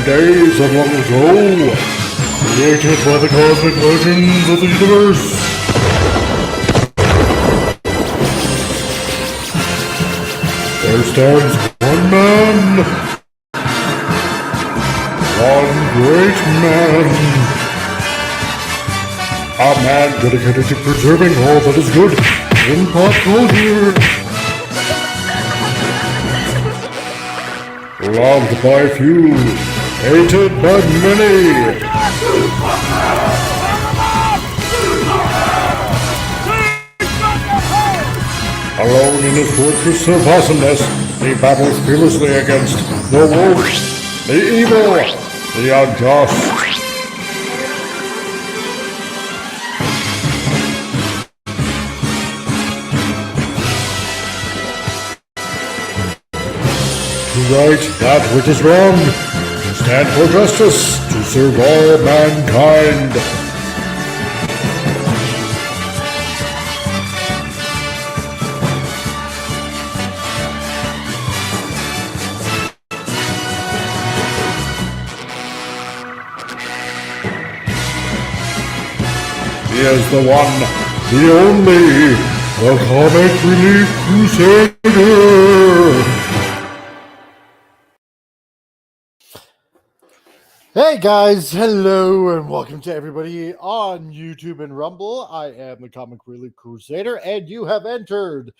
days of long ago, created by the cosmic legends of the universe. There stands one man, one great man, a man dedicated to preserving all that is good in pop culture. Loved by few, hated by many. Alone in his fortress of awesomeness, he battles fearlessly against the wolves, the evil, the unjust. To right that which is wrong, to stand for justice, to serve all mankind. He is the one, the only, the Comic Relief Crusader. Hey guys, hello and welcome to everybody on YouTube and Rumble. I am the Comic Relief Crusader and you have entered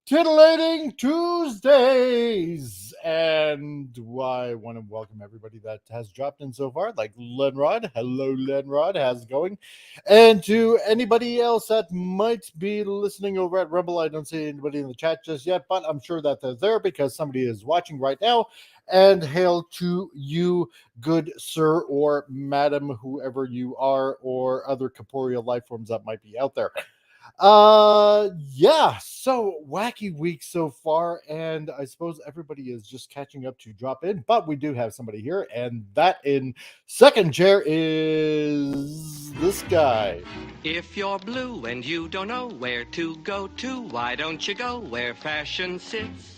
Titillating Tuesdays. And I want to welcome everybody that has dropped in so far, like Lenrod. Hello Lenrod, how's it going? And to anybody else that might be listening over at Rumble, I don't see anybody in the chat just yet, but I'm sure that they're there because somebody is watching right now. And hail to you, good sir or madam, whoever you are, or other corporeal life forms that might be out there. Yeah, so wacky week so far, and I suppose everybody is just catching up to drop in, but we do have somebody here, and that in second chair is this guy. If you're blue and you don't know where to go to, why don't you go where fashion sits?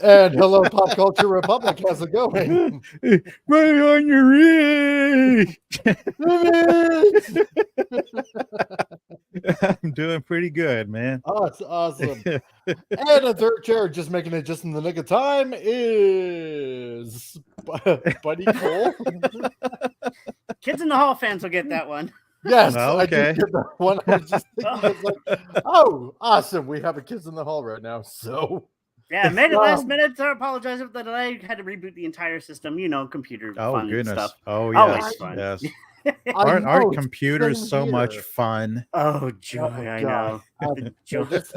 And hello, Pop Culture Republic. How's it going? Right on your wrist. I'm doing pretty good, man. Awesome. And a third chair, just making it just in the nick of time, is Buddy Cole. Kids in the Hall fans will get that one. Yes, Oh, okay. I did get that one. I was just thinking, I was like, oh, awesome. We have a Kids in the Hall right now, so... Yeah, made it last minute. So I apologize if the delay. Had to reboot the entire system. You know, computer fun Goodness. stuff. Oh, Always yes. fun. Yes. I know, Our it's computers been so here. much fun. Oh, joy. I know. They're just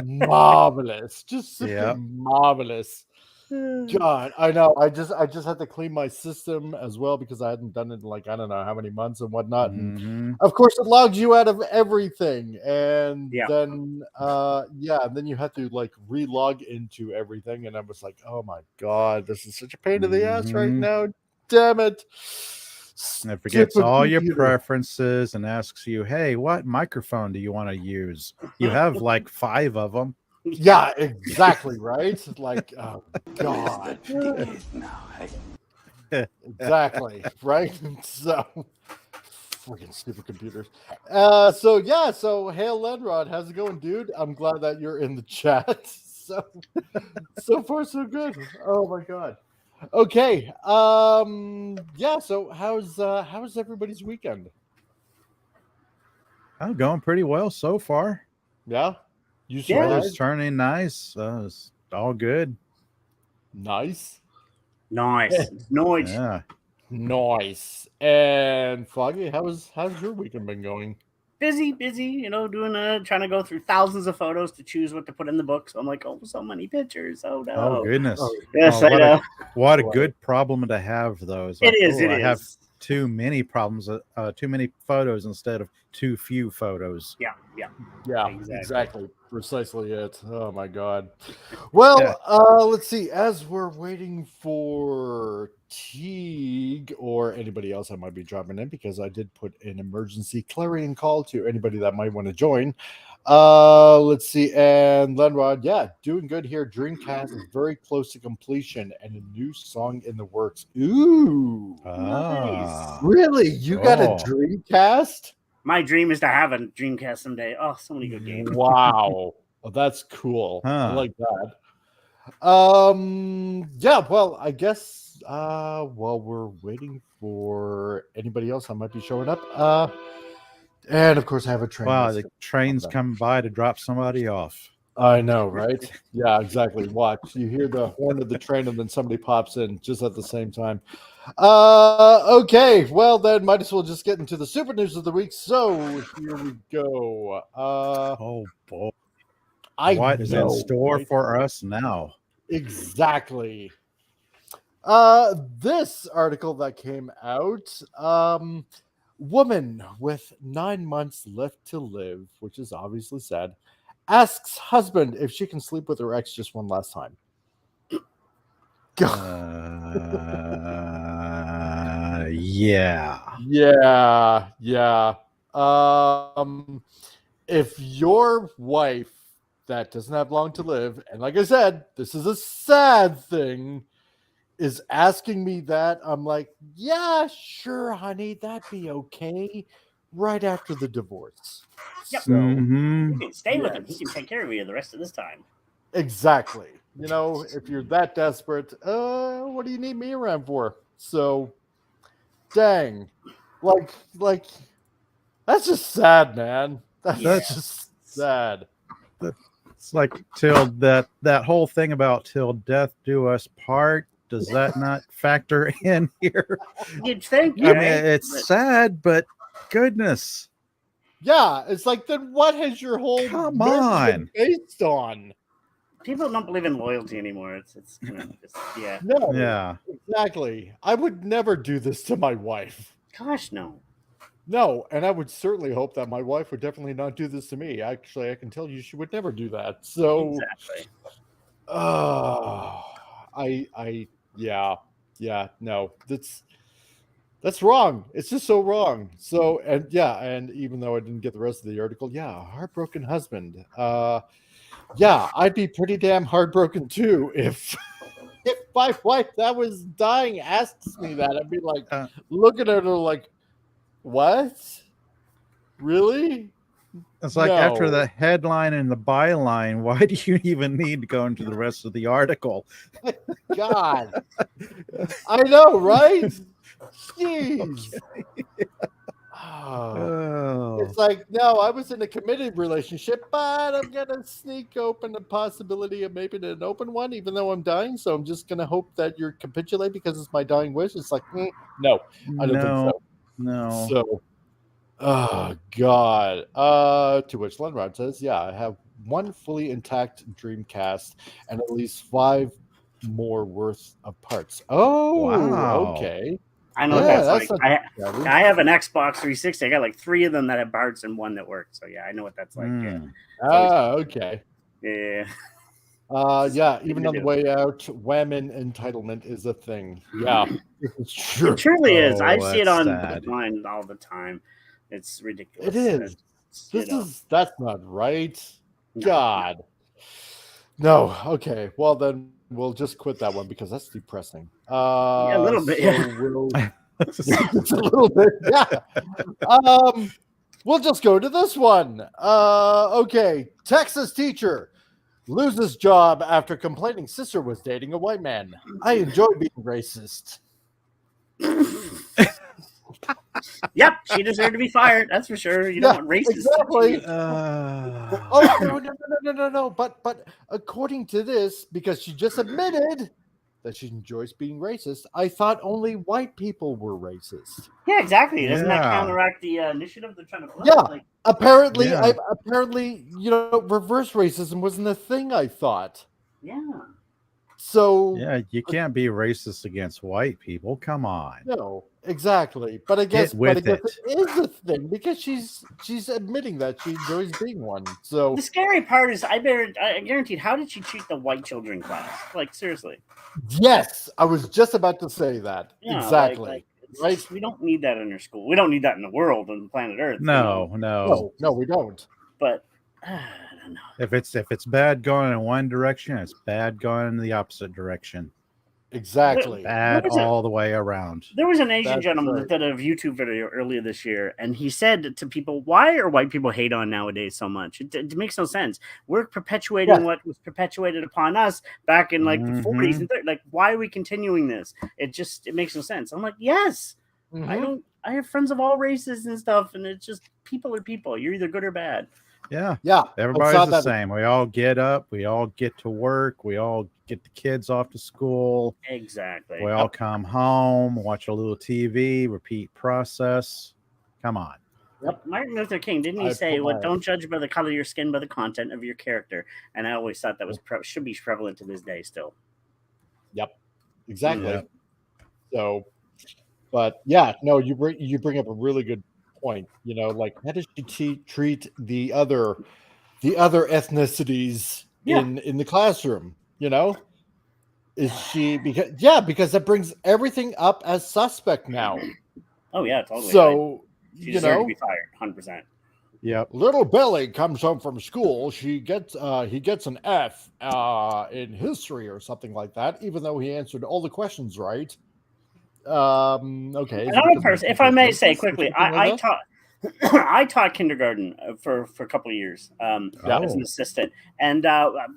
marvelous. Just simply Yep. marvelous. God, I know. I just had to clean my system as well because I hadn't done it in like I don't know how many months and whatnot. And Mhm. of course, it logs you out of everything, and Yeah. then then you have to like relog into everything, and I was like, oh my god, this is such a pain in the ass right Mhm. now. Damn it! It forgets Stupid all your computer. preferences and asks you, hey, what microphone do you want to use? You have like 5 of them. Yeah, exactly, right? Like, oh god. Exactly, right? So freaking stupid computers. So hail Lenrod, how's it going, dude? I'm glad that you're in the chat. So far so good. Oh my god. Okay. So how's everybody's weekend? I'm going pretty well so far. Yeah? You Yeah. Weather's turning nice. It's all good. Nice. Nice. Yeah. Nice. And Foggy, how's your weekend been going? Busy. You know, trying to go through thousands of photos to choose what to put in the book. So I'm like, oh, so many pictures. Oh no. Oh goodness. Yes, Oh, I know. What a good problem to have, though. It's like, I have too many problems, too many photos instead of too few photos. Yeah. Yeah, exactly. precisely it. Oh my god. Well, Yeah. let's see. As we're waiting for Teague or anybody else that might be dropping in, because I did put an emergency clarion call to anybody that might want to join. Let's see. And Lenrod, yeah, doing good here. Dreamcast is very close to completion and a new song in the works. Ooh. Ah. Really? You got a Oh. Dreamcast? My dream is to have a Dreamcast someday. Oh, so many good games. Wow. Oh, that's cool. I Huh. like that. Yeah, well, I guess while we're waiting for anybody else that might be showing up, and of course I have a train. Wow, that's the train's come by to drop somebody off. I know, right? Yeah, exactly. Watch. You hear the horn of the train and then somebody pops in just at the same time. Okay, well then might as well just get into the super news of the week. So here we go. Oh boy. I What is in know, store right? for us now? Exactly. This article that came out, woman with 9 months left to live, which is obviously sad, asks husband if she can sleep with her ex just one last time. Yeah. Yeah. If your wife that doesn't have long to live, and like I said, this is a sad thing, is asking me that, I'm like, yeah, sure, honey, that'd be okay. Right after the divorce. Yep. So You can stay with him. He yes. can take care of you the rest of this time. Exactly. You know, if you're that desperate, what do you need me around for? So dang. Like that's just sad, man. That's just sad. It's like till that whole thing about till death do us part. Does that not factor in here? You'd think, I mean, right? it's sad, but goodness, Yeah, it's like, then what has your whole come marriage been on. based on? People don't believe in loyalty anymore. It's kind of just, yeah. No, Yeah. exactly. I would never do this to my wife. Gosh, no. No, and I would certainly hope that my wife would definitely not do this to me. Actually, I can tell you she would never do that. So, Exactly. yeah, no, that's wrong. It's just so wrong. So, and yeah, and even though I didn't get the rest of the article, yeah, heartbroken husband. Yeah, I'd be pretty damn heartbroken too if if my wife that was dying asks me that. I'd be like looking at her like, what? Really? It's like after No. the headline and the byline, why do you even need to go into the rest of the article? God. I know, right? Jeez. Oh. It's like, no, I was in a committed relationship, but I'm gonna sneak open the possibility of maybe an open one, even though I'm dying. So I'm just gonna hope that you capitulate because it's my dying wish. It's like, no, I don't think so. No. So, oh God. To which Lenrod says, yeah, I have one fully intact Dreamcast and at least 5 more worth of parts. Oh, Wow. okay. I know Yeah, what that's like. not I have an Xbox 360. I got like 3 of them that have parts and 1 that works. So yeah, I know what that's like. Okay. Yeah. Yeah, even on the way out, women entitlement is a thing. Yeah, it's true. It truly is. I see it on sad. mine all the time. It's ridiculous. It is. That's not right. No. God. No. Okay. Well, then we'll just quit that one because that's depressing. Yeah, a little bit. Yeah. Just a little bit. Yeah. We'll just go to this one. Okay. Texas teacher loses job after complaining sister was dating a white man. I enjoy being racist. Yep, she deserved to be fired. That's for sure. You don't want racist. Exactly. No. But according to this, because she just admitted that she enjoys being racist, I thought only white people were racist. Yeah, exactly. Doesn't that Yeah. counteract the initiative they're trying to flip? Yeah. Like, Apparently, Yeah. apparently, reverse racism wasn't a thing, I thought. yeah. So Yeah, you can't be racist against white people. Come on. no. Exactly. But I guess, Get with it it. is a thing because she's admitting that she enjoys being one. So The scary part is, I guaranteed. How did she treat the white children class? Like, seriously. yes, I was just about to say that. Yeah, Exactly. it's Right? just, we don't need that in our school. We don't need that in the world, on planet Earth. No, no. No, we don't. But I don't know. If it's bad going in one direction, it's bad going in the opposite direction. Exactly. Bad all the way around. There was an Asian That's gentleman right. that did a YouTube video earlier this year, and he said to people, "Why are white people hate on nowadays so much? It makes no sense. We're perpetuating Yes. what was perpetuated upon us back in like the 40s Mhm. and 30s. Like, why are we continuing this? It makes no sense." I'm like, yes, Mhm. I have friends of all races and stuff, and it's just people are people. You're either good or bad. Yeah. Yeah. I saw Everybody's the that. same. We all get up, we all get to work, we all get the kids off to school. Exactly. We all come home, watch a little TV, repeat process. Come on. Yep. Martin Luther King, didn't he I say, put "What? my- Don't judge by the color of your skin, but the content of your character." And I always thought that was should be prevalent to this day still. Yep. Exactly. Yeah. So, but yeah, no, you bring up a really good point. You know, like how does she treat the other ethnicities Yeah. in the classroom? You know, is she because that brings everything up as suspect now. Oh yeah, totally. So she you deserved to know, be fired, 100%. Yep. little Billy comes home from school. He gets an F in history or something like that, even though he answered all the questions right. Okay. Another person, if I may say quickly, I taught I taught kindergarten for a couple of years as an assistant, and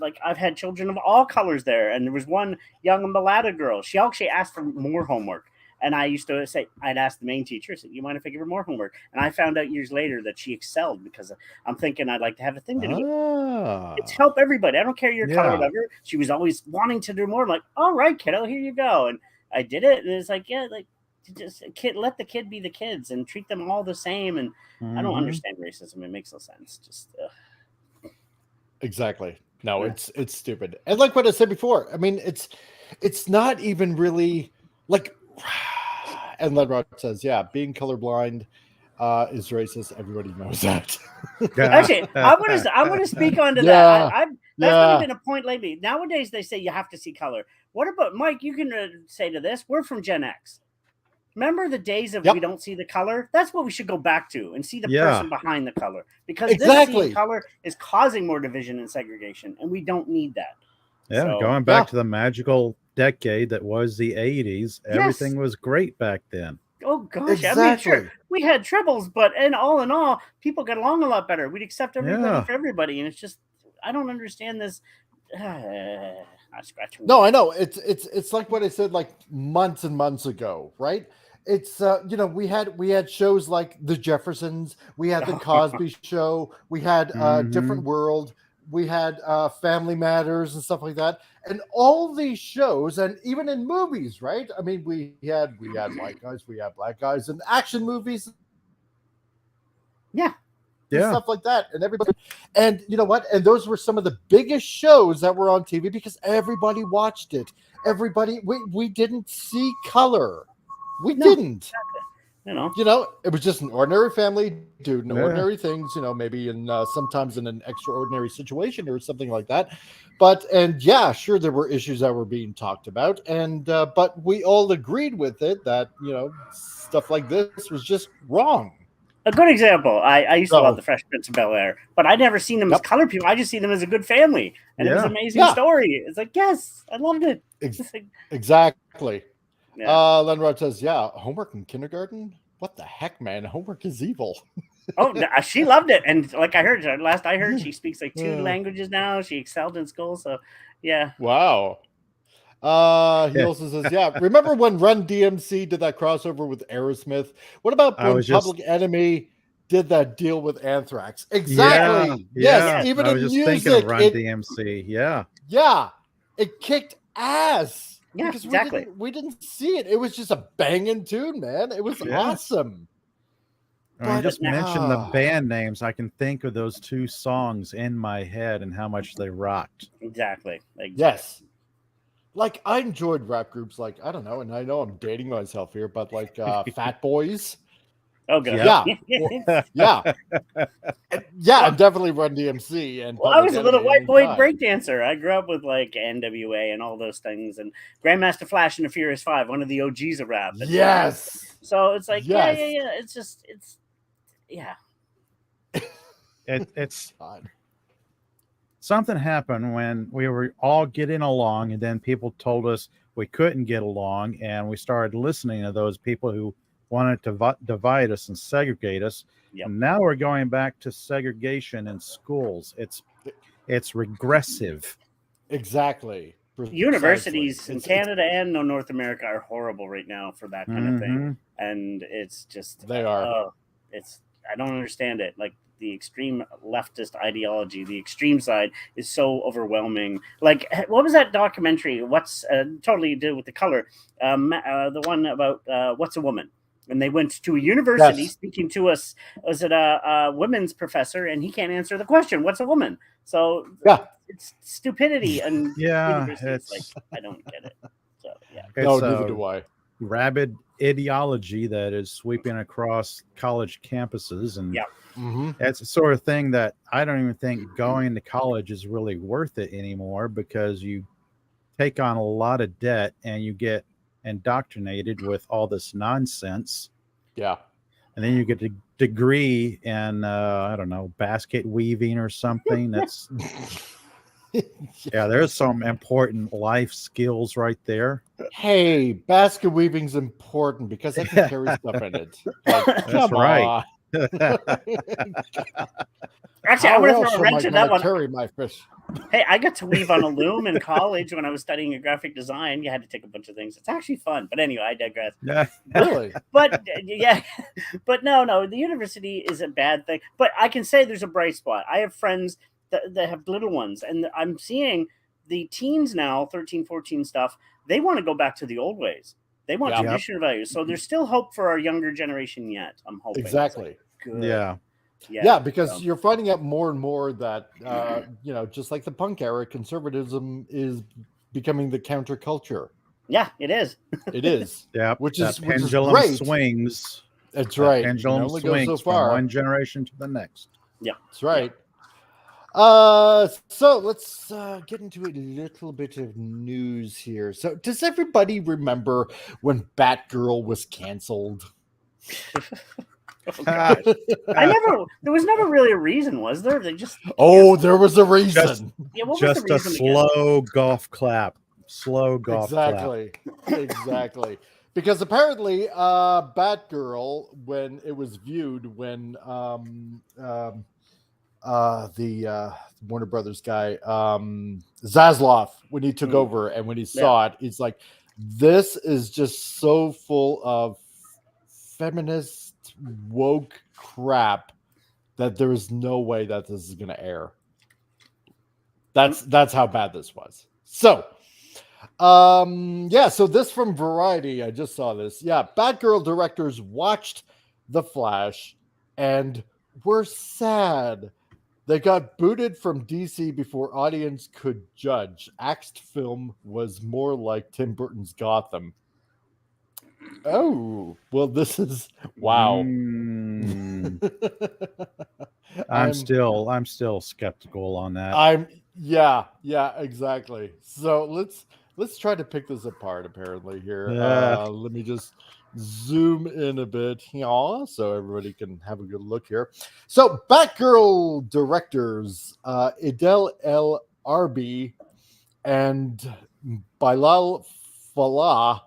like I've had children of all colors there. And there was one young mulatto girl. She actually asked for more homework, and I used to say, I'd ask the main teacher, I said, "You mind if I give her more homework?" And I found out years later that she excelled because I'm thinking I'd like to have a thing to do. It's help everybody. I don't care your color, whatever. She was always wanting to do more. I'm like, all right, kiddo, here you go. And I did it, and it's like, yeah, like just let the kid be the kids and treat them all the same. And I don't understand racism. It makes no sense. Just exactly. No, it's stupid. And like what I said before, I mean, it's not even really like. And Ledrod says, yeah, being colorblind is racist. Everybody knows that. Actually, I want to speak onto that. That's really been a point lately. Nowadays, they say you have to see color. What about Mike? You can say to this. We're from Gen X. Remember the days of we don't see the color? That's what we should go back to and see the person behind the color, because this seeing color is causing more division and segregation, and we don't need that. Yeah, so, going back to the magical decade that was the 80s, everything was great back then. Oh gosh, I mean, sure, we had troubles, but in all, people got along a lot better. We'd accept everybody for everybody, and it's just I don't understand this. No, I know it's like what I said like months and months ago, right? It's you know, we had shows like The Jeffersons, we had The Cosby Show, we had Different World, we had Family Matters and stuff like that, and all these shows, and even in movies, right? I mean, we had white guys, we had black guys, and action movies, stuff like that, and everybody, and you know what? And those were some of the biggest shows that were on TV because everybody watched it. Everybody, we didn't see color. We didn't. You know, it was just an ordinary family doing ordinary things, you know, maybe in sometimes in an extraordinary situation or something like that. But, and yeah, sure, there were issues that were being talked about. And, but we all agreed with it that, you know, stuff like this was just wrong. A good example, I used to love the Fresh Prince of Bel-Air, but I'd never seen them as colored people. I just seen them as a good family. And it was an amazing story. It's like, yes, I loved it. Exactly. Lenrod says, yeah, homework in kindergarten? What the heck, man? Homework is evil. Oh, she loved it. And like I heard, last I heard, she speaks like 2 languages now. She excelled in school. So, yeah. Wow. He also says, yeah, remember when Run DMC did that crossover with Aerosmith? What about when Public Enemy did that deal with Anthrax? Exactly. Yes. Even in music, thinking of Run DMC. Yeah. It kicked ass. Yeah, because exactly. We didn't see it. It was just a banging tune, man. It was awesome. When you just mentioned the band names, I can think of those 2 songs in my head and how much they rocked. Exactly. Yes. like I enjoyed rap groups like, I don't know, and I know I'm dating myself here, but like Fat Boys. Oh, good. Yeah. Yeah. Yeah, and definitely Run DMC and Well, I was a little Enemy white boy anytime. breakdancer. I grew up with like NWA and all those things, and Grandmaster Flash and the Furious Five, one of the OGs of rap. Yes. So it's like, Yes. yeah. It's yeah. It's God. something happened when we were all getting along, and then people told us we couldn't get along, and we started listening to those people who wanted to divide us and segregate us. Yep. And now we're going back to segregation in schools. It's regressive. Exactly. Universities in Canada and North America are horrible right now for that kind of thing, and it's just They are. I don't understand it. Like the extreme leftist ideology, the extreme side is so overwhelming. Like, what was that documentary? What's totally to do with the color? The one about What's a Woman? And they went to a university speaking to us. Was it a women's professor? And he can't answer the question. What's a woman? So yeah, it's stupidity. And it's like, I don't get it. So yeah, no, neither do I. Rabid ideology that is sweeping across college campuses, and it's the sort of thing that I don't even think going to college is really worth it anymore, because you take on a lot of debt and you get indoctrinated with all this nonsense. Yeah. And then you get a degree in I don't know, basket weaving or something. That's yeah, there's some important life skills right there. Hey, basket weaving's important because I can carry stuff in it. Like, that's right. Actually, I'm going to throw a wrench in that one. Carry my fish. Hey, I got to weave on a loom in college when I was studying graphic design. You had to take a bunch of things. It's actually fun. But anyway, I digress. Yeah. Really? But yeah, but no, the university is a bad thing. But I can say there's a bright spot. I have friends that have little ones, and I'm seeing the teens now, 13, 14 stuff, they want to go back to the old ways. They want traditional values. So there's still hope for our younger generation yet, I'm hoping. Exactly. Like, yeah, because you're finding out more and more that, just like the punk era, conservatism is becoming the counterculture. Yeah, it is. It is. Yeah, which is great. Swings. That's right. Pendulum swings so far. From one generation to the next. Yeah, that's right. Yeah. So let's get into a little bit of news here. So does everybody remember when Batgirl was canceled? There was never really a reason, was there? They just there was a reason. Just a slow golf clap. Exactly. Because apparently Batgirl, when it was viewed, when the Warner Brothers guy, Zaslav, when he took over and when he saw it, he's like, this is just so full of feminist woke crap that there is no way that this is going to air. That's how bad this was. So so this from Variety, I just saw this. Yeah, Batgirl directors watched The Flash and were sad. They got booted from DC before audience could judge. Axed film was more like Tim Burton's Gotham. Oh, well, this is wow. I'm still skeptical on that. Exactly. So let's try to pick this apart. Apparently here, let me just zoom in a bit here so everybody can have a good look here. So Batgirl directors Idel El Arbi and Bilal Falah.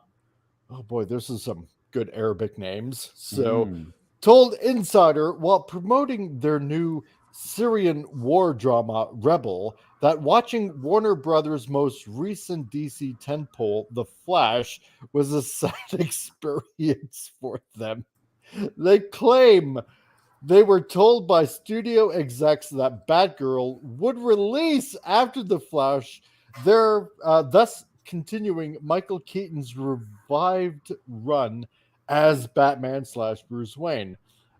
Oh boy, this is some good Arabic names. So told Insider while promoting their new Syrian war drama Rebel that watching Warner Brothers' most recent DC tentpole, The Flash, was a sad experience for them. They claim they were told by studio execs that Batgirl would release after The Flash, thus continuing Michael Keaton's revived run as Batman / Bruce Wayne.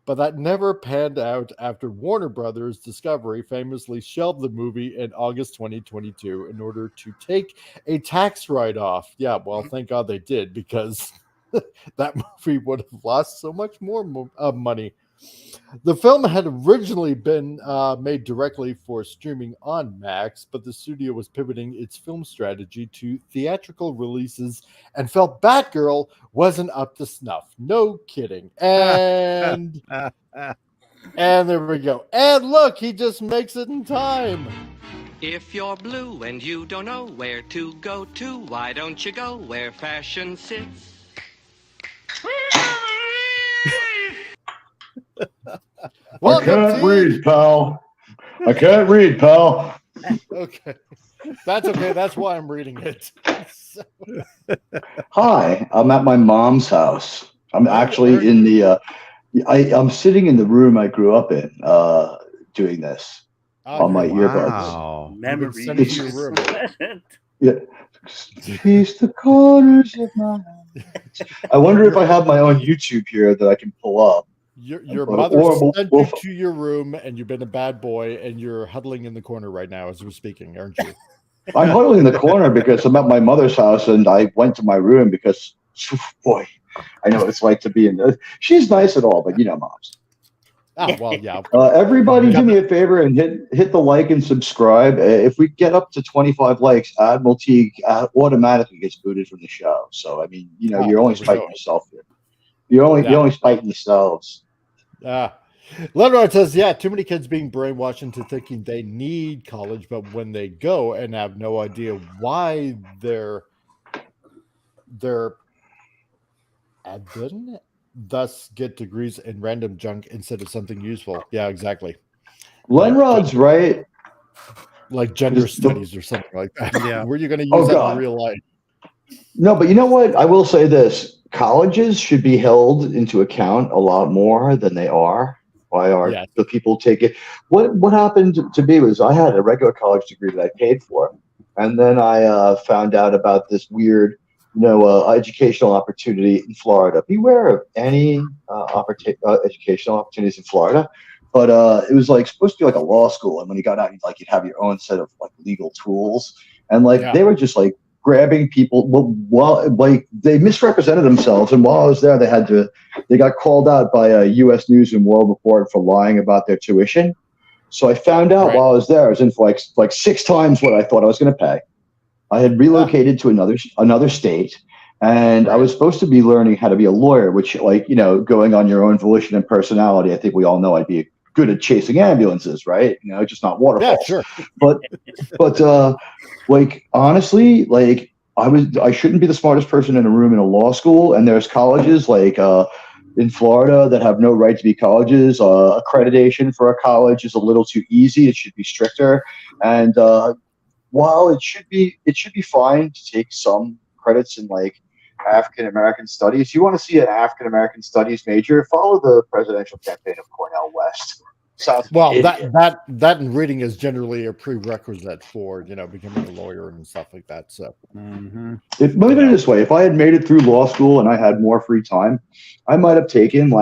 but that never panned out after Warner Brothers Discovery famously shelved the movie in August 2022 in order to take a tax write-off. Yeah, well, thank God they did, because that movie would have lost so much more money. The film had originally been made directly for streaming on Max, but the studio was pivoting its film strategy to theatrical releases and felt Batgirl wasn't up to snuff. No kidding. And there we go. And look, he just makes it in time. If you're blue and you don't know where to go to, why don't you go where fashion sits? I can't read, pal. I can't read, pal. Okay. That's okay. That's why I'm reading it. Hi, I'm at my mom's house. I'm actually in the I'm sitting in the room I grew up in doing this on my earbuds. Memories. Your room. Yeah. Piece the corners of my I wonder if I have my own YouTube here that I can pull up. Your mother sent you to your room, and you've been a bad boy, and you're huddling in the corner right now as we're speaking, aren't you? I'm huddling in the corner because I'm at my mother's house, and I went to my room because, boy, I know what it's like to be in there. She's nice and all, but you know, moms. Oh, well, yeah. Everybody do me a favor and hit the like and subscribe. If we get up to 25 likes, Admiral Teague automatically gets booted from the show. So, I mean, you know, you're only spiting yourself here. You're only spiting yourselves. Leonard says, yeah, too many kids being brainwashed into thinking they need college, but when they go and have no idea why they're admitting, thus get degrees in random junk instead of something useful. Yeah, exactly. Lenrod's right. Like gender studies or something like that. Yeah. Where are you going to use that in real life? No, but you know what? I will say this. Colleges should be held into account a lot more than they are. Why are the people take it? What happened to me was I had a regular college degree that I paid for. And then I found out about this weird, educational opportunity in Florida. Beware of any educational opportunities in Florida. But it was like supposed to be like a law school. And when you got out, you'd have your own set of like legal tools. And they were just like grabbing people. Well, they misrepresented themselves. And while I was there, they got called out by a U.S. News and World Report for lying about their tuition. So I found out while I was there, I was in for like 6 times what I thought I was going to pay. I had relocated to another state, and I was supposed to be learning how to be a lawyer, which, going on your own volition and personality, I think we all know I'd be good at chasing ambulances, right? Just not waterfalls. Yeah, sure. But honestly, I shouldn't be the smartest person in a room in a law school, and there's colleges in Florida that have no right to be colleges. Accreditation for a college is a little too easy. It should be stricter. And while it should be fine to take some credits in African American studies, you want to see an African American studies major, follow the presidential campaign of Cornel West. That in reading is generally a prerequisite for becoming a lawyer and stuff like that. So let me put it this way: if I had made it through law school and I had more free time, I might have taken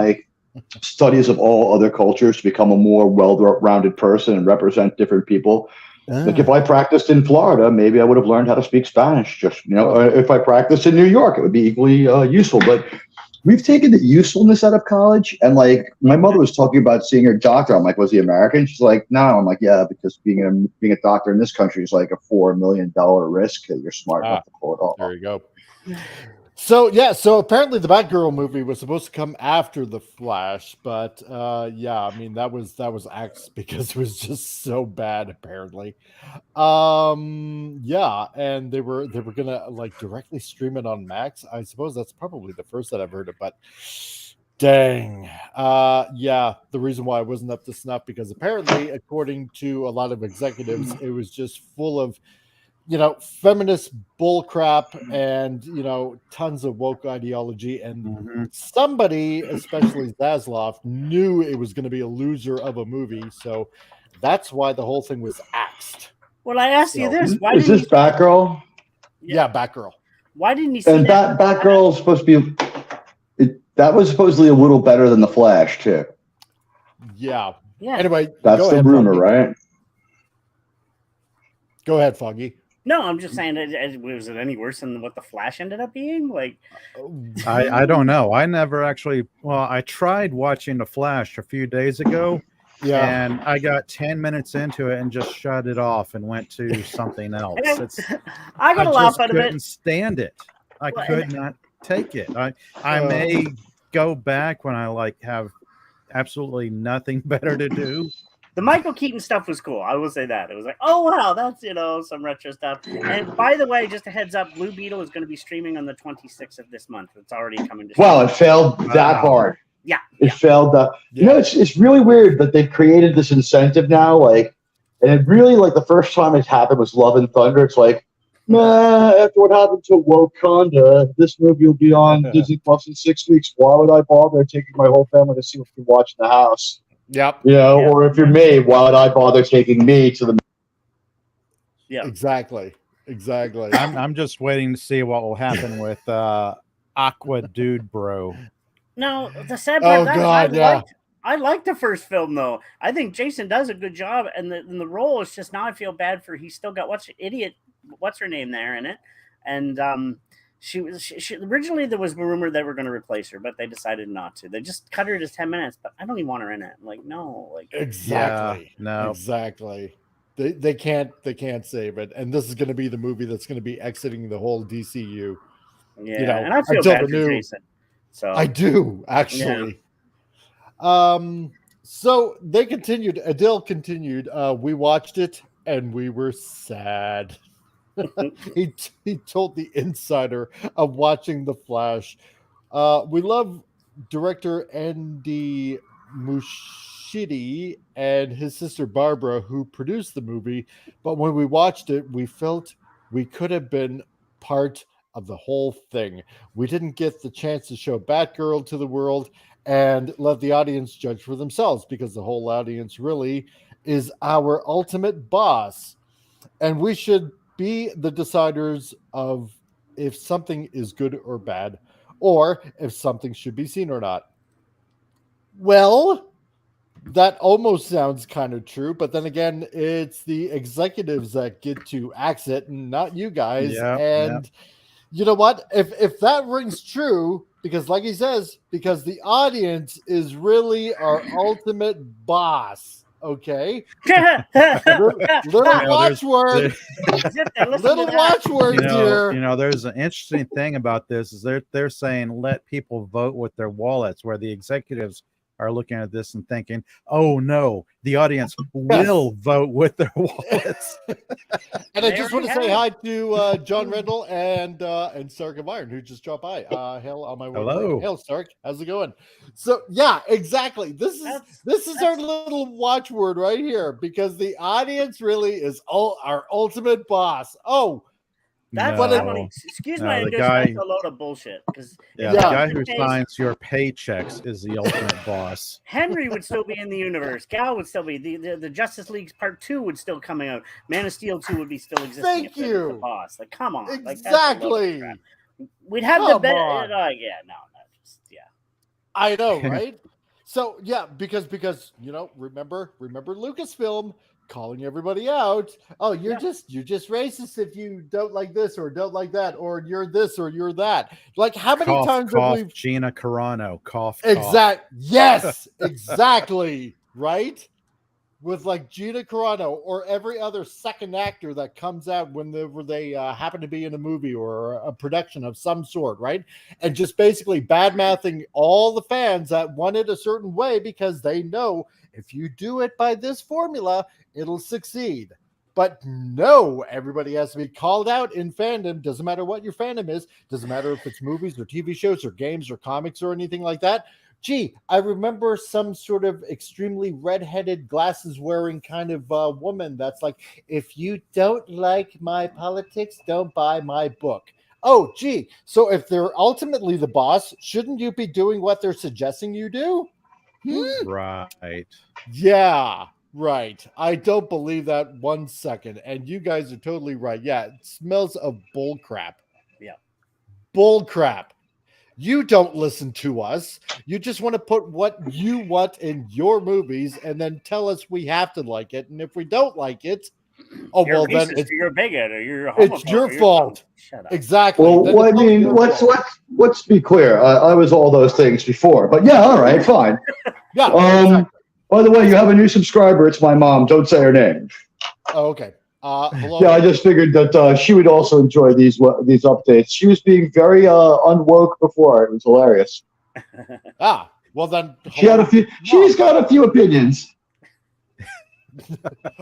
studies of all other cultures to become a more well-rounded person and represent different people. If I practiced in Florida, maybe I would have learned how to speak Spanish. If I practiced in New York, it would be equally useful. But we've taken the usefulness out of college. And my mother was talking about seeing her doctor. I'm like, was he American? She's like, no. I'm like, yeah, because being a doctor in this country is like a $4 million risk that you're smart enough to pull it off. There you go. So apparently the Batgirl movie was supposed to come after the Flash, but that was axed because it was just so bad apparently. And they were gonna directly stream it on Max. I suppose that's probably the first that I've heard of, but dang. The reason why it wasn't up to snuff because apparently, according to a lot of executives, it was just full of feminist bullcrap and tons of woke ideology, and somebody, especially Zaslav, knew it was going to be a loser of a movie, so that's why the whole thing was axed. Well, I asked you this: why is this Batgirl? Yeah, Batgirl. Why didn't you see and that? Batgirl is supposed to be? That was supposedly a little better than the Flash too. Yeah. Yeah. Anyway, that's the rumor, Foggy. right? Go ahead, Foggy. No, I'm just saying, was it any worse than what the Flash ended up being? Like, I don't know. I never actually. Well, I tried watching the Flash a few days ago. Yeah. And I got 10 minutes into it and just shut it off and went to something else. I got a laugh out of it. I couldn't stand it. I could not take it. I may go back when I have absolutely nothing better to do. The Michael Keaton stuff was cool. I will say that. It was like, oh, wow, that's, some retro stuff. And by the way, just a heads up, Blue Beetle is going to be streaming on the 26th of this month. It's already coming to Well, it failed that hard. Yeah. It failed that. Yeah. It's really weird that they've created this incentive now. And it really, the first time it happened was Love and Thunder. It's like, nah, after what happened to Wakanda, this movie will be on Disney Plus in 6 weeks. Why would I bother taking my whole family to see what we watch in the house? Yep. Or if you're me, why would I bother taking me to the? Yeah. Exactly. I'm just waiting to see what will happen with Aqua Dude Bro. No, the sad part I liked the first film though. I think Jason does a good job, and the role is just now I feel bad for he's still got what's her name there in it, and she originally there was a rumor they were going to replace her, but they decided not to. They just cut her to 10 minutes, but I don't even want her in it. Exactly. Yeah, no, exactly. They can't save it, and this is going to be the movie that's going to be exiting the whole DCU. Yeah, and I feel bad for Jason. So I do actually. Yeah. So they continued. Adele continued. We watched it and we were sad. he told the Insider of watching The Flash. We love director Andy Muschietti and his sister Barbara, who produced the movie. But when we watched it, we felt we could have been part of the whole thing. We didn't get the chance to show Batgirl to the world and let the audience judge for themselves, because the whole audience really is our ultimate boss. And we should be the deciders of if something is good or bad, or if something should be seen or not. Well, that almost sounds kind of true, but then again, it's the executives that get to axe it and not you guys. You know what? If that rings true, because like he says, because the audience is really our ultimate boss. Okay. little watchword. Little watchword here. There's an interesting thing about this is they're saying let people vote with their wallets, where the executives are looking at this and thinking, oh no, the audience will vote with their wallets. And I just want to say hi to John Rendell and Stark of Iron, who just dropped by. Hail on my way. Hello. Hail, Stark. How's it going? So yeah, exactly. This is our little watchword right here, because the audience really is our ultimate boss. Oh, that's funny. Excuse my English, that's a load of bullshit. The guy who signs your paychecks is the ultimate boss. Henry would still be in the universe. Gal would still be. The Justice League Part 2 would still coming out. Man of Steel 2 would be still existing. Thank you. The boss. Come on. Exactly. We'd have the best. I know, right? So because remember Lucasfilm calling everybody out. Oh, you're just racist if you don't like this or don't like that, or you're this or you're that. Like, how many times have we Gina Carano cough? Yes, exactly. Right? With like Gina Carano or every other second actor that comes out when they happen to be in a movie or a production of some sort, right? And just basically bad-mouthing all the fans that want it a certain way because they know if you do it by this formula, it'll succeed. But no, everybody has to be called out in fandom. Doesn't matter what your fandom is. Doesn't matter if it's movies or TV shows or games or comics or anything like that. Gee, I remember some sort of extremely redheaded, glasses-wearing kind of woman that's like, if you don't like my politics, don't buy my book. Oh, gee, so if they're ultimately the boss, shouldn't you be doing what they're suggesting you do? Right. Yeah, right. I don't believe that 1 second. And you guys are totally right. Yeah, it smells of bull crap. Yeah. Bull crap. You don't listen to us. You just want to put what you want in your movies and then tell us we have to like it. And if we don't like it, you're then you're a bigot or you're a homophobe. It's your fault. Shut up. Exactly. Well, I mean, let's be clear. I was all those things before, but yeah, all right, fine. Yeah. Exactly. By the way, you have a new subscriber. It's my mom. Don't say her name. Oh, okay. Hello. Yeah, I just figured that she would also enjoy these updates. She was being very unwoke before. It was hilarious. Well then. She's got a few opinions.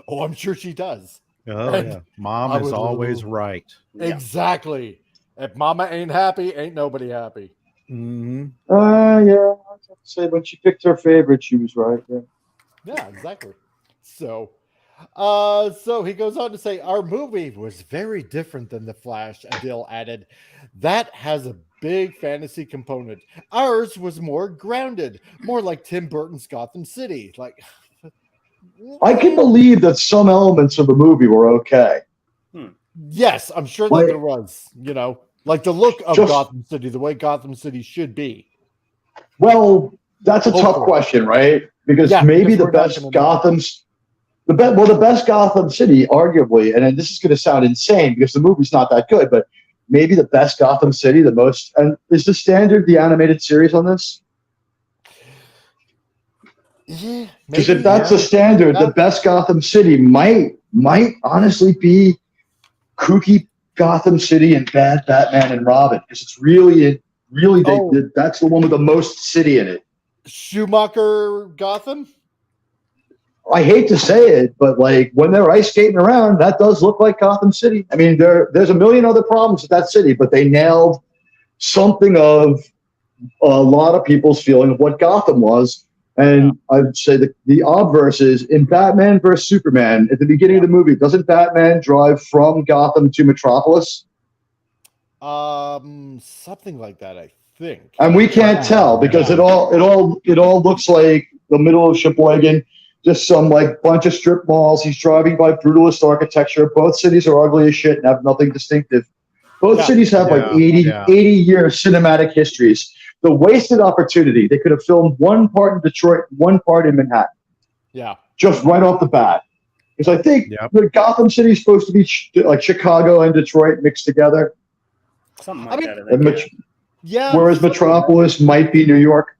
Oh, I'm sure she does. Oh, yeah. Mom is always right. Exactly. If mama ain't happy, ain't nobody happy. Mm-hmm. Yeah. I'd have to say when she picked her favorite, she was right. Yeah, exactly. So he goes on to say, our movie was very different than The Flash. Adil added, that has a big fantasy component. Ours was more grounded, more like Tim Burton's Gotham City. Like, I can believe that some elements of the movie were okay. Yes, I'm sure that there was, like the look of Gotham City, the way Gotham City should be. Well, that's a tough question, right? Because maybe the best Gotham City, arguably, and this is going to sound insane because the movie's not that good, but maybe the best Gotham City, and is the standard the animated series on this? Yeah, because if that's the standard, the best Gotham City might honestly be kooky Gotham City and bad Batman and Robin, because it's really that's the one with the most city in it. Schumacher Gotham. I hate to say it, but like when they're ice skating around, that does look like Gotham City. I mean, there's a million other problems with that city, but they nailed something of a lot of people's feeling of what Gotham was. And I'd say the obverse is in Batman versus Superman, at the beginning of the movie, doesn't Batman drive from Gotham to Metropolis? Something like that, I think. And we can't tell because it all looks like the middle of Sheboygan, just some like bunch of strip malls. He's driving by brutalist architecture. Both cities are ugly as shit and have nothing distinctive. Both cities have 80-year cinematic histories. The wasted opportunity. They could have filmed one part in Detroit, one part in Manhattan. Yeah. Just right off the bat. Because I think the Gotham City is supposed to be like Chicago and Detroit mixed together. Something like that. Whereas Metropolis might be New York.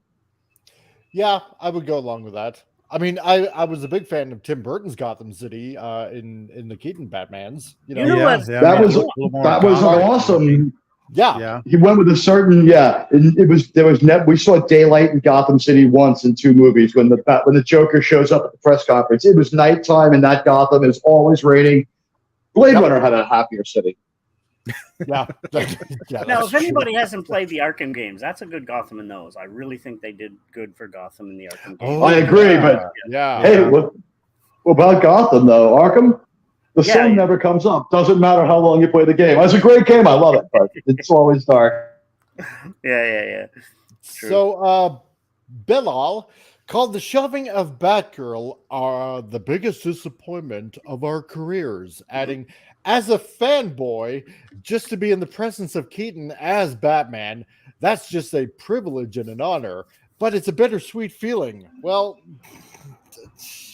Yeah, I would go along with that. I mean, I was a big fan of Tim Burton's Gotham City in the Keaton Batmans. That was awesome. Yeah. He went with a certain we saw daylight in Gotham City once in 2 movies when the Joker shows up at the press conference. It was nighttime in that Gotham. It was always raining. Blade Runner had a happier city. Yeah. Now, if anybody hasn't played the Arkham games, that's a good Gotham in those. I really think they did good for Gotham in the Arkham games. I agree, but hey, what about Gotham though? Arkham? The sun never comes up. Doesn't matter how long you play the game. It's a great game. I love it, but it's always dark. Yeah. True. So, Bilal called the shoving of Batgirl the biggest disappointment of our careers, adding, as a fanboy, just to be in the presence of Keaton as Batman, that's just a privilege and an honor, but it's a bittersweet feeling. Well,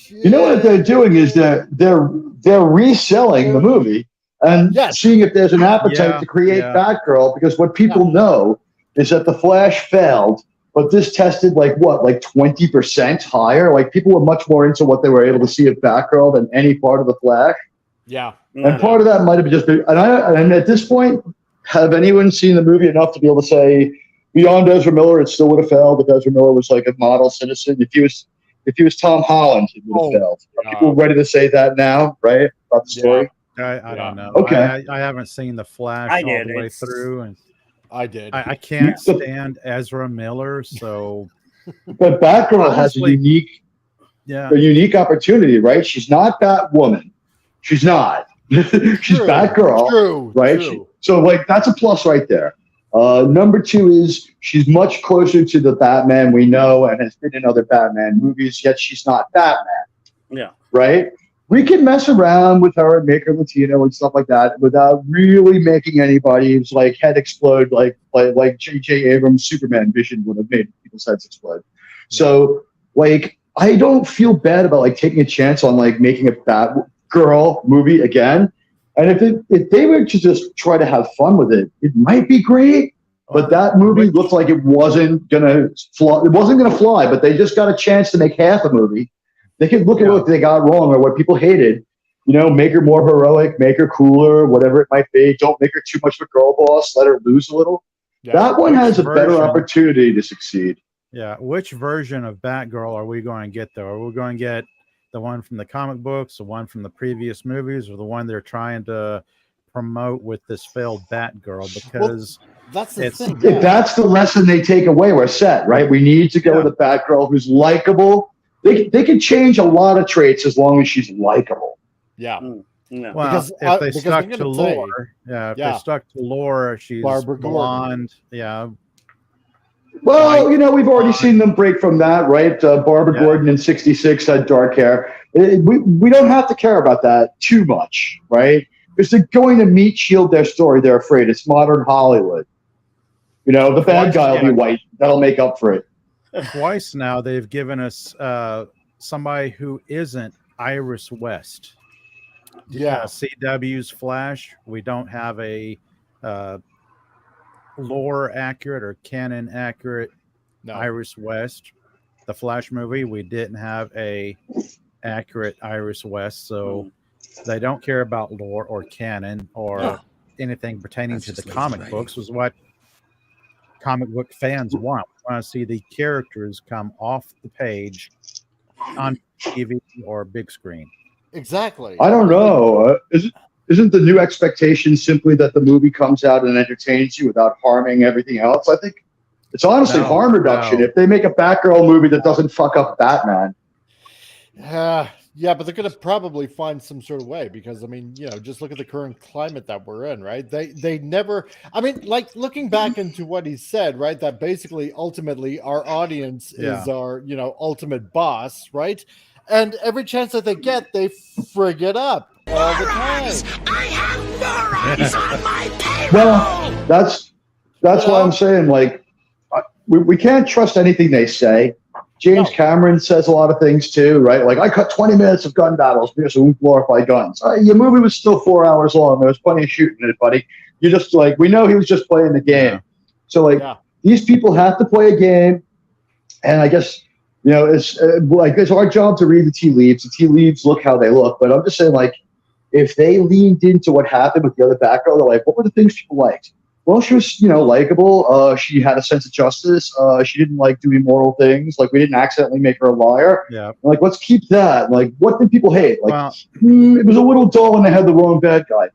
you know what they're doing is they're reselling the movie and seeing if there's an appetite to create Batgirl, because what people know is that The Flash failed, but this tested like 20% higher. Like people were much more into what they were able to see of Batgirl than any part of The Flash. Yeah. And part of that might have just been, and at this point, have anyone seen the movie enough to be able to say, beyond Ezra Miller, it still would have failed if Ezra Miller was like a model citizen? If he was Tom Holland, it would have failed. Are people ready to say that now, right? About the story? I don't know. Okay. I haven't seen The Flash all the way through. And I did. I can't stand Ezra Miller, so. But Batgirl has a unique opportunity, right? She's not Batwoman. She's not. She's Batgirl, right? True. So that's a plus right there. Number 2 is she's much closer to the Batman we know and has been in other Batman movies, yet she's not Batman. Yeah. Right? we can mess around with her and make her Latino and stuff like that without really making anybody's like head explode like J.J. Abrams' Superman vision would have made people's heads explode. So like I don't feel bad about like taking a chance on like making a Batgirl movie again. And if they were to just try to have fun with it, it might be great. But that movie looked like it wasn't gonna fly. It wasn't gonna fly. But they just got a chance to make half a movie. They could look at what they got wrong or what people hated. You know, make her more heroic, make her cooler, whatever it might be. Don't make her too much of a girl boss. Let her lose a little. Yeah. That one has a better opportunity to succeed. Yeah. Which version of Batgirl are we going to get, though? Are we going to get the one from the comic books, the one from the previous movies, or the one they're trying to promote with this failed Batgirl? Because that's the thing. If that's the lesson they take away, we're set, right? We need to go with a Batgirl who's likable. They can change a lot of traits as long as she's likable. Yeah. No. Well, if they stuck to lore, if they stuck to lore, she's Barbara blonde. Gordon. Yeah. Well, you know, we've already seen them break from that, right? Barbara Gordon in '66 had dark hair. We don't have to care about that too much, right? Because they're going to meat shield their story. They're afraid it's modern Hollywood. You know, the bad guy will be white. That'll make up for it. Twice now they've given us somebody who isn't Iris West. CW's Flash. We don't have a lore accurate or canon accurate Iris West. The Flash movie, we didn't have a accurate Iris West, so they don't care about lore or canon or anything pertaining to the comic books. Was what comic book fans want. We want to see the characters come off the page on TV or big screen. Exactly. I don't know. Isn't the new expectation simply that the movie comes out and entertains you without harming everything else? I think it's honestly harm reduction. If they make a Batgirl movie that doesn't fuck up Batman. Yeah, but they're going to probably find some sort of way because, I mean, you know, just look at the current climate that we're in, right? They never, I mean, like looking back into what he said, right? That basically, ultimately, our audience is our, you know, ultimate boss, right? And every chance that they get, they frig it up all the time. I have neurons on my payroll. Well, that's why I'm saying, like, we can't trust anything they say. James Cameron says a lot of things too, right? Like, I cut 20 minutes of gun battles because we glorify guns. Your movie was still 4 hours long. There was plenty of shooting in it, buddy. You just like, we know he was just playing the game. So like, these people have to play a game, and I guess, you know, it's like it's our job to read the tea leaves. The tea leaves look how they look, but I'm just saying, like, if they leaned into what happened with the other Batgirl, they're like, what were the things people liked? Well, she was, you know, likable. She had a sense of justice. She didn't like do immoral things. Like, we didn't accidentally make her a liar. Yeah. Like, let's keep that. Like, what did people hate? Like, it was a little dull when they had the wrong bad guy.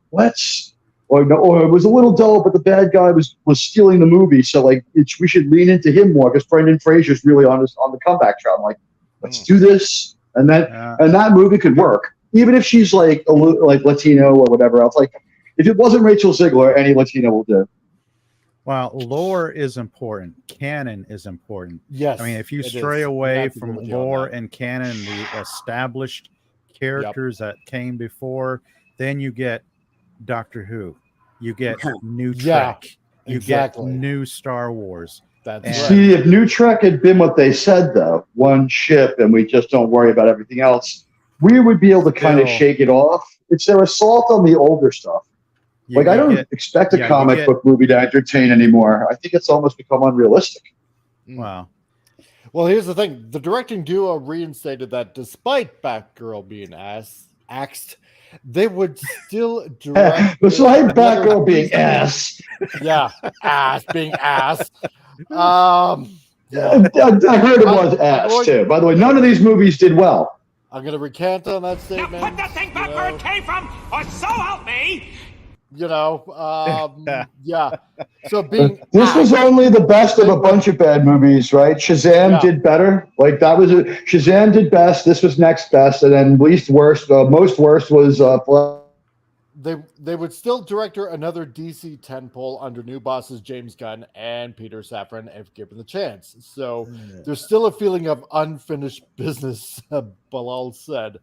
Or it was a little dull, but the bad guy was stealing the movie. So like, we should lean into him more because Brendan Fraser's really on the comeback trail. I'm like, let's do this, and that movie could work, even if she's like like Latino or whatever else. Like, if it wasn't Rachel Ziegler, any Latino will do. Well, lore is important. Canon is important. Yes. I mean, if you stray away from lore and canon, the established characters that came before, then you get Doctor Who, you get New Trek, you get new Star Wars. See, if New Trek had been what they said, though, one ship, and we just don't worry about everything else, we would be able to kind of shake it off. It's their assault on the older stuff. Like, I don't expect a comic book movie to entertain anymore. I think it's almost become unrealistic. Wow. Well, here's the thing. The directing duo reinstated that despite Batgirl being axed, they would still direct. Besides Batgirl being ass. Yeah, being ass. I heard it was ass, too. By the way, none of these movies did well. I'm going to recant on that statement. Now put the thing back where it came from, or so help me! You know, So this was only the best of a bunch of bad movies, right? Shazam did better. Like, that was Shazam did best. This was next best, and then least worst. Most worst was. They would still direct her another DC 10-pole under new bosses James Gunn and Peter Safran if given the chance. So there's still a feeling of unfinished business. Bilal said.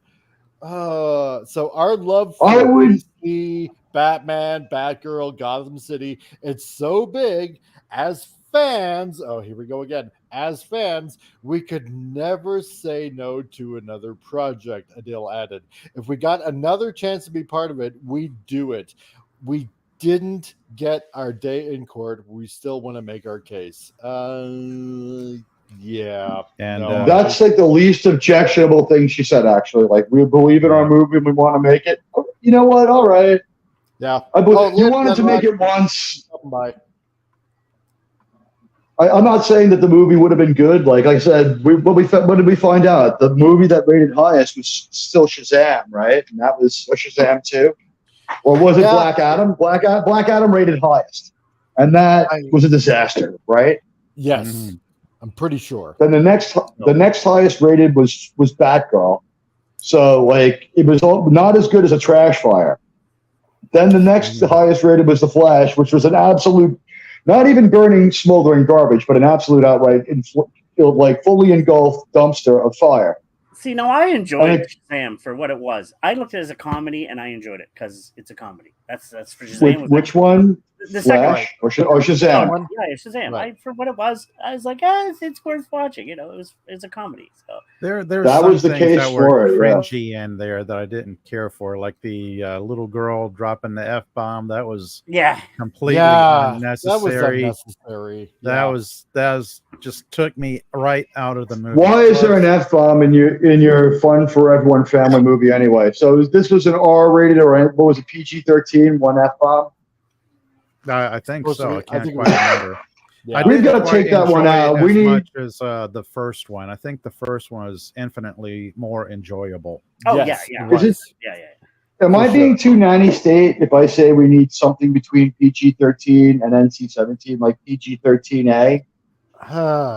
So our love for DC, Batman, Batgirl, Gotham City, it's so big as fans. Oh, here we go again. As fans, we could never say no to another project, Adil added. If we got another chance to be part of it, we'd do it. We didn't get our day in court. We still want to make our case. Yeah. And that's like the least objectionable thing she said, actually. Like, we believe in our movie and we want to make it. You know what? All right. Yeah. You wanted to make it once. I'm not saying that the movie would have been good. Like I said, what did we find out? The movie that rated highest was still Shazam, right? And that was Shazam 2. Or was it Black Adam? Black Adam rated highest. And that was a disaster, right? Yes. Mm-hmm. I'm pretty sure. Then the next highest rated was Batgirl. So, like, it was not as good as a trash fire. Then the next highest rated was The Flash, which was an absolute, not even burning, smoldering garbage, but an absolute outright, fully engulfed dumpster of fire. See, now I enjoyed Shazam for what it was. I looked at it as a comedy, and I enjoyed it because it's a comedy. That's for Shazam. Which one? The second or Shazam? Yeah, Shazam. Right. For what it was, I was like, it's worth watching. You know, it's a comedy. So there's that some was the things case that were for it, cringy in there that I didn't care for, like the little girl dropping the F-bomb. That was completely unnecessary. That was just took me right out of the movie. Why is there an F-bomb in your fun for everyone family movie anyway? So this was an R-rated, or what was it, PG-13, one F-bomb? I think so. I can't quite remember. We've got to take that one out. As much as the first one. I think the first one is infinitely more enjoyable. Oh, yes, yeah. Am I being too nanny state if I say we need something between PG-13 and NC-17, like PG-13A?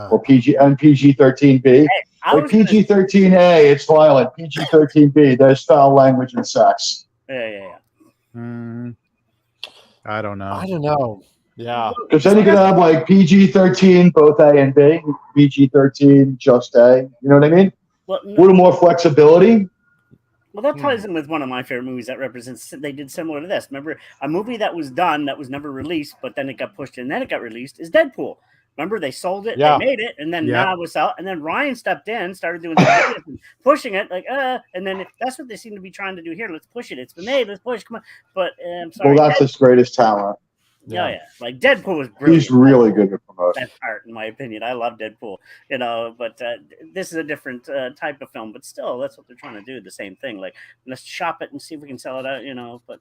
Or PG-13B? Hey, like PG-13A, it's violent. PG-13B, there's foul language and sex. Yeah. I don't know. Yeah. Because then you could have like PG-13, both A and B, PG-13, just A. You know what I mean? Well, a little more flexibility. Well, that ties in with one of my favorite movies that represents. They did similar to this. Remember, a movie that was done that was never released, but then it got pushed and then it got released is Deadpool. Remember, they sold it, they made it, and then now it was out. And then Ryan stepped in, started doing and pushing it, and then that's what they seem to be trying to do here. Let's push it. It's been made. Let's push. Come on. But I'm sorry. Well, that's his greatest talent. Yeah. Like Deadpool was brilliant. He's really good at promoting. That part, in my opinion. I love Deadpool. But this is a different type of film. But still, that's what they're trying to do. The same thing. Like, let's shop it and see if we can sell it out. But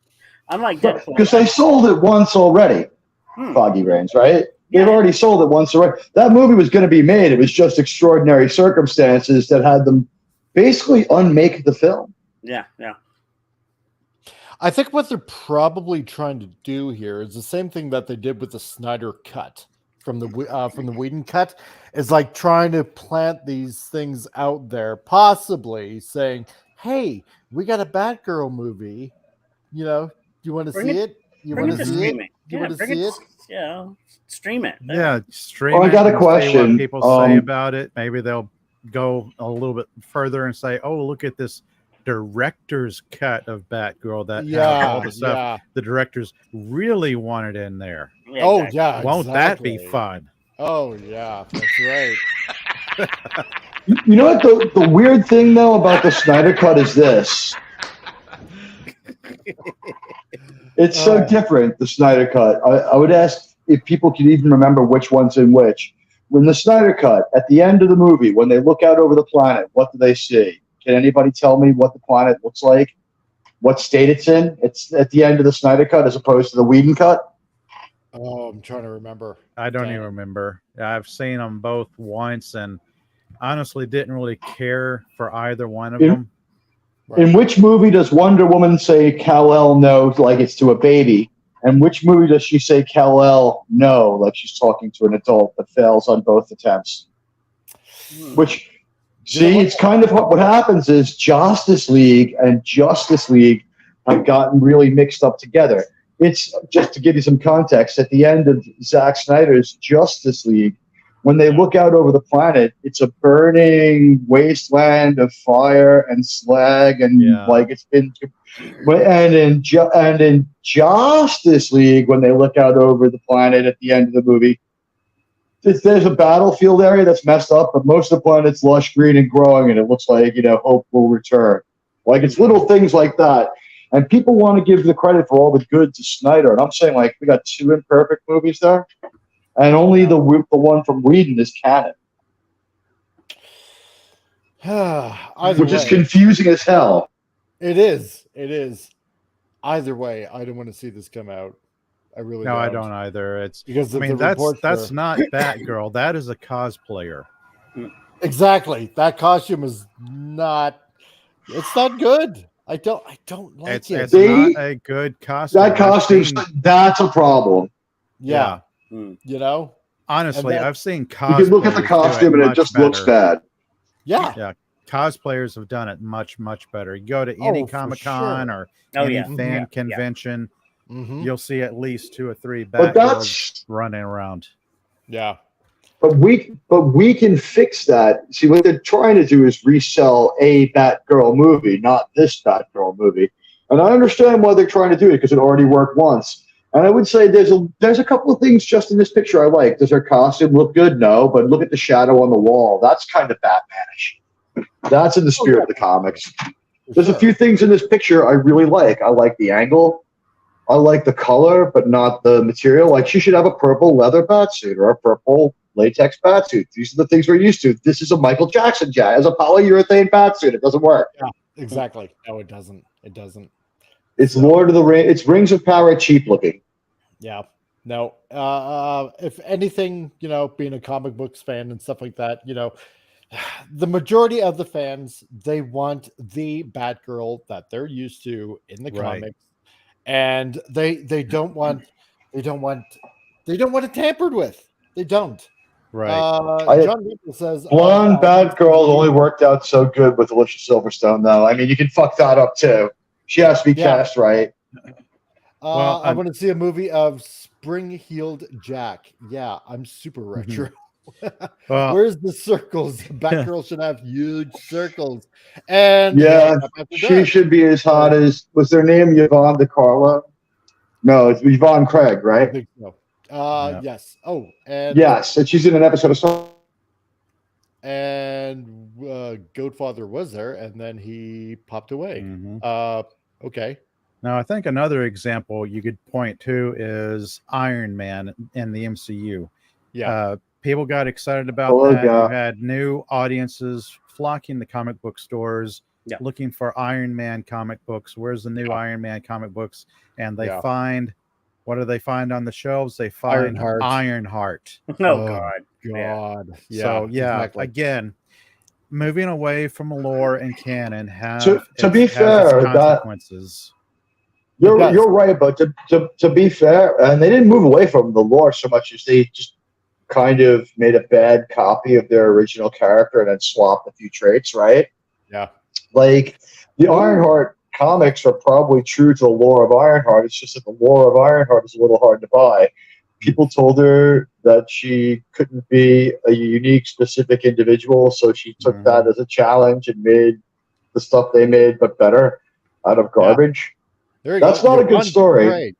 I'm like Deadpool. Because they sold it once already. Foggy Rains, right? They've already sold it once already. That movie was going to be made. It was just extraordinary circumstances that had them basically unmake the film. Yeah. I think what they're probably trying to do here is the same thing that they did with the Snyder Cut from the Whedon Cut, is like trying to plant these things out there, possibly saying, "Hey, we got a Batgirl movie. Do you want to see it? You want to see it? You want to see it? Yeah, stream it. Yeah, stream it. I got a question. What people say about it. Maybe they'll go a little bit further and say, "Oh, look at this director's cut of Batgirl that all the stuff the directors really wanted in there." Yeah, exactly. Won't that be fun? Oh yeah, that's right. You know what the weird thing though about the Snyder Cut is this. It's so different, the Snyder Cut. I would ask if people can even remember which one's in which. When the Snyder Cut, at the end of the movie, when they look out over the planet, what do they see? Can anybody tell me what the planet looks like? What state it's in? It's at the end of the Snyder Cut as opposed to the Whedon Cut? Oh, I'm trying to remember. I don't even remember. I've seen them both once and honestly didn't really care for either one of them. In which movie does Wonder Woman say Kal-El no like it's to a baby? And which movie does she say Kal-El no like she's talking to an adult that fails on both attempts? Which, see, it's kind of what happens is Justice League and Justice League have gotten really mixed up together. It's just to give you some context, at the end of Zack Snyder's Justice League, when they look out over the planet, it's a burning wasteland of fire and slag, and like it's been. And in Justice League, when they look out over the planet at the end of the movie, there's a battlefield area that's messed up, but most of the planet's lush green and growing, and it looks like hope will return. Like it's little things like that, and people want to give the credit for all the good to Snyder, and I'm saying like we got 2 imperfect movies there. And only the one from Whedon is canon. Which is confusing as hell. It is. It is. Either way, I don't want to see this come out. I really don't. No, I don't either. It's because that's not Batgirl. That is a cosplayer. Exactly. That costume is not. It's not good. I don't like it. It's not a good costume. That costume. That's a problem. Yeah. Honestly, I've seen cosplayers. You can look at the costume and it just looks bad. Yeah. Cosplayers have done it much, much better. You go to any Comic-Con or any fan convention, you'll see at least 2 or 3 Batgirls running around. Yeah. But we can fix that. See, what they're trying to do is resell a Batgirl movie, not this Batgirl movie. And I understand why they're trying to do it, because it already worked once. And I would say there's a couple of things just in this picture I like. Does her costume look good? No, but look at the shadow on the wall. That's kind of Batmanish. That's in the spirit of the comics. There's a few things in this picture I really like. I like the angle. I like the color, but not the material. Like she should have a purple leather batsuit or a purple latex batsuit. These are the things we're used to. This is a Michael Jackson jazz, a polyurethane batsuit. It doesn't work. Yeah, exactly. No, it doesn't. It doesn't. It's Lord of the Rings. It's Rings of Power cheap looking. Yeah. No. If anything, being a comic books fan and stuff like that, the majority of the fans, they want the Batgirl that they're used to in the comics, and they don't want it tampered with. They don't. Right. John People says blonde Batgirl only worked out so good with Alicia Silverstone, though. I mean, you can fuck that up too. She has to be cast right. Well, I want to see a movie of Spring-Heeled Jack. Yeah, I'm super retro. Where's the circles? Batgirl should have huge circles. And she should be as hot as, was their name Yvonne DiCarlo? No, it's Yvonne Craig, right? I think so. Yes. Oh, and yes, and she's in an episode of Star. And Goatfather was there, and then he popped away. Okay. Now, I think another example you could point to is Iron Man in the MCU. Yeah. People got excited about that. You had new audiences flocking to comic book stores, looking for Iron Man comic books. Where's the new Iron Man comic books? And they find, what do they find on the shelves? They find Ironheart. God. Yeah. So, exactly. Again, moving away from lore and canon has to be fair, consequences. You're right, but to be fair, and they didn't move away from the lore so much as they just kind of made a bad copy of their original character and then swapped a few traits, right? Yeah. Like the Ironheart comics are probably true to the lore of Ironheart. It's just that the lore of Ironheart is a little hard to buy. People told her that she couldn't be a unique, specific individual, so she took that as a challenge and made the stuff they made, but better, out of garbage. That's not a good story.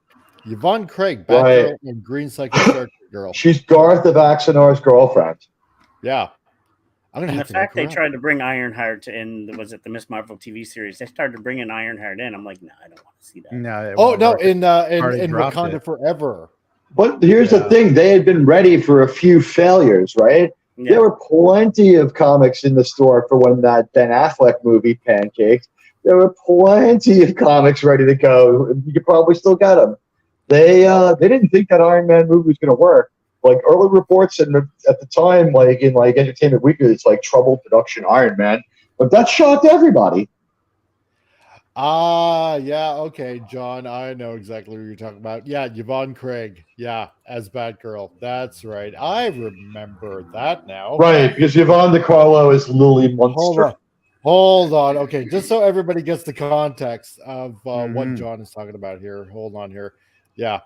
Yvonne Craig, Batgirl and Green Cycle Girl. She's Garth of Axanar's girlfriend. Yeah. And the fact they tried to bring Ironheart in, was it the Miss Marvel TV series? They started bringing Ironheart in. I'm like, no, I don't want to see that. No. In Wakanda Forever. But here's the thing. They had been ready for a few failures, right? Yeah. There were plenty of comics in the store for when that Ben Affleck movie pancaked. There were plenty of comics ready to go. You could probably still get them. They didn't think that Iron Man movie was going to work. Like early reports at the time, like in like Entertainment Weekly, it's like troubled production Iron Man, but that shocked everybody. Yeah, okay, John, I know exactly what you're talking about. Yeah, Yvonne Craig, as Batgirl. That's right. I remember that now. Right, because Yvonne DiCarlo is Lily Munster. Hold on. Okay, just so everybody gets the context of what John is talking about here. Hold on here. Yeah,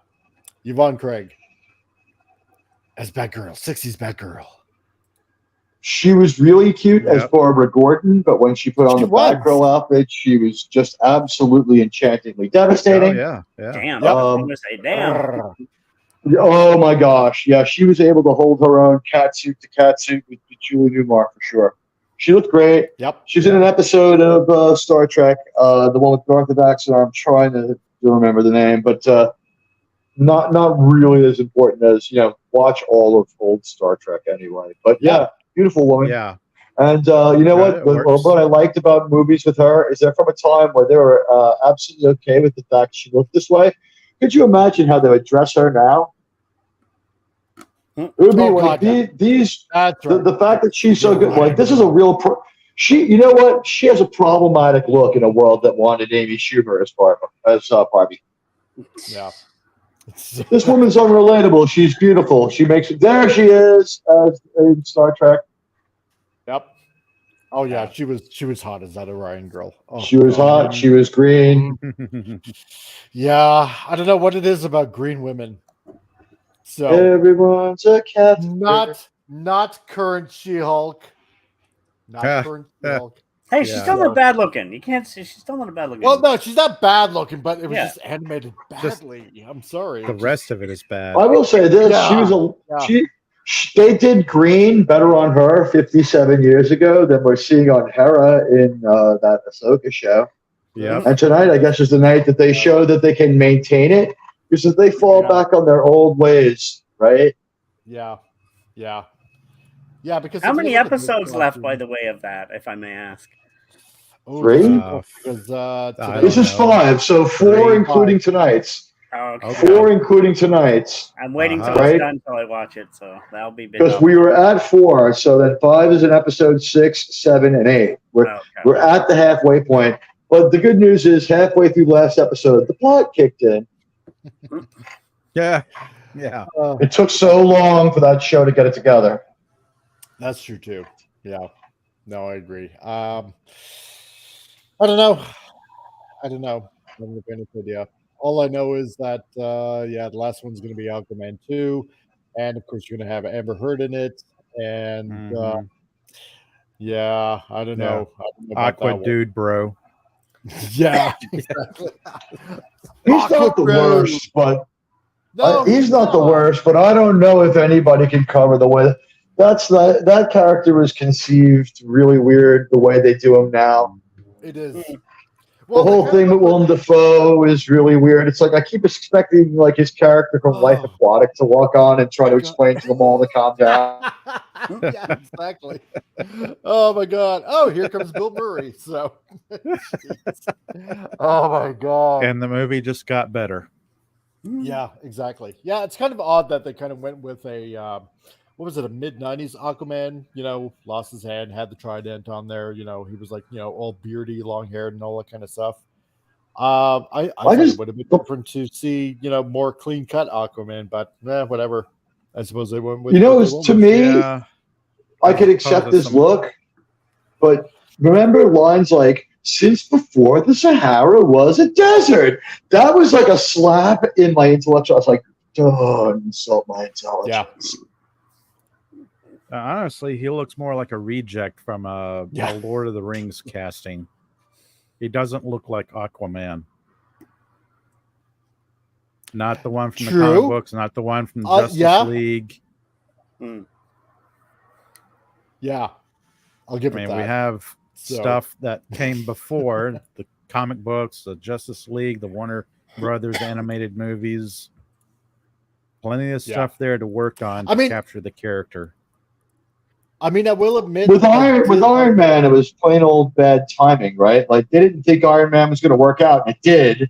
Yvonne Craig as Batgirl, 60s Batgirl. She was really cute as Barbara Gordon, but when she put on the Batgirl outfit, she was just absolutely enchantingly devastating. Oh, yeah. Damn. I'm gonna say damn. Oh my gosh. Yeah, she was able to hold her own catsuit to catsuit with Julie Newmar for sure. She looked great. Yep. She's in an episode of Star Trek, the one with Garth Baxter. I'm trying to remember the name, but not really as important as, watch all of old Star Trek anyway. But yeah, beautiful woman. Yeah. And what I liked about movies with her is they're from a time where they were absolutely okay with the fact she looked this way. Could you imagine how they would dress her now? It would be the fact that she's so good. Like, this is a real she has a problematic look in a world that wanted Amy Schumer as Barbie. Yeah. This woman's unrelatable. She's beautiful. She makes it. There she is in Star Trek. Yep. Oh yeah, she was hot as that Orion girl. Oh, she was hot. She was green. Yeah, I don't know what it is about green women. So everyone's a cat. Not current She-Hulk. Not current She-Hulk. Hey, she's still not bad looking. You can't say she's still not bad looking. Well, no, she's not bad looking, but it was just animated badly. I'm sorry. The rest of it is bad. I will say this: they did green better on her 57 years ago than we're seeing on Hera in that Ahsoka show. Yeah. And tonight, I guess, is the night that they show that they can maintain it, because if they fall back on their old ways, right? Yeah. Yeah. Yeah. Because how many episodes left, by the way, of that, if I may ask? 3? This is 5, so 4 including tonight's. Oh, okay. 4 including tonight's. I'm waiting till it's done until I watch it, so that'll be big. Because we were at 4, so then 5 is in episode 6, 7, and 8. We're at the halfway point. But the good news is, halfway through last episode, the plot kicked in. Yeah. It took so long for that show to get it together. That's true too. Yeah. No, I agree. I don't know. I'm not going to idea. All I know is that the last one's going to be Aquaman 2, and of course you're going to have Amber Heard in it, and I don't know. Aqua dude, bro. Yeah, exactly. He's not the worst, but he's not the worst. But I don't know if anybody can cover the way that character was conceived. Really weird the way they do him now. It is. Well, the whole thing with Willem Dafoe is really weird. It's like I keep expecting like his character from Life Aquatic to walk on and try to explain to them all to calm down. Yeah, exactly. Oh my God. Oh, here comes Bill Murray. So, oh my God. And the movie just got better. Yeah, exactly. Yeah, it's kind of odd that they kind of went with a what was it, a mid-90s Aquaman, lost his hand, had the trident on there, he was like, all beardy, long-haired and all that kind of stuff. I thought it would have been different to see, more clean-cut Aquaman, but whatever. I suppose they went with to me, I could accept this look, but remember lines like, since before the Sahara was a desert. That was like a slap in my intellectual. I was like, don't insult my intelligence. Yeah. Honestly, he looks more like a reject from a Lord of the Rings casting. He doesn't look like Aquaman. Not the one from the comic books, not the one from Justice League. Yeah. I'll give it that. We have stuff that came before the comic books, the Justice League, the Warner Brothers animated movies. Plenty of stuff there to work on to capture the character. I mean, I will admit with Iron Man, it was plain old bad timing, right? Like they didn't think Iron Man was going to work out, and it did,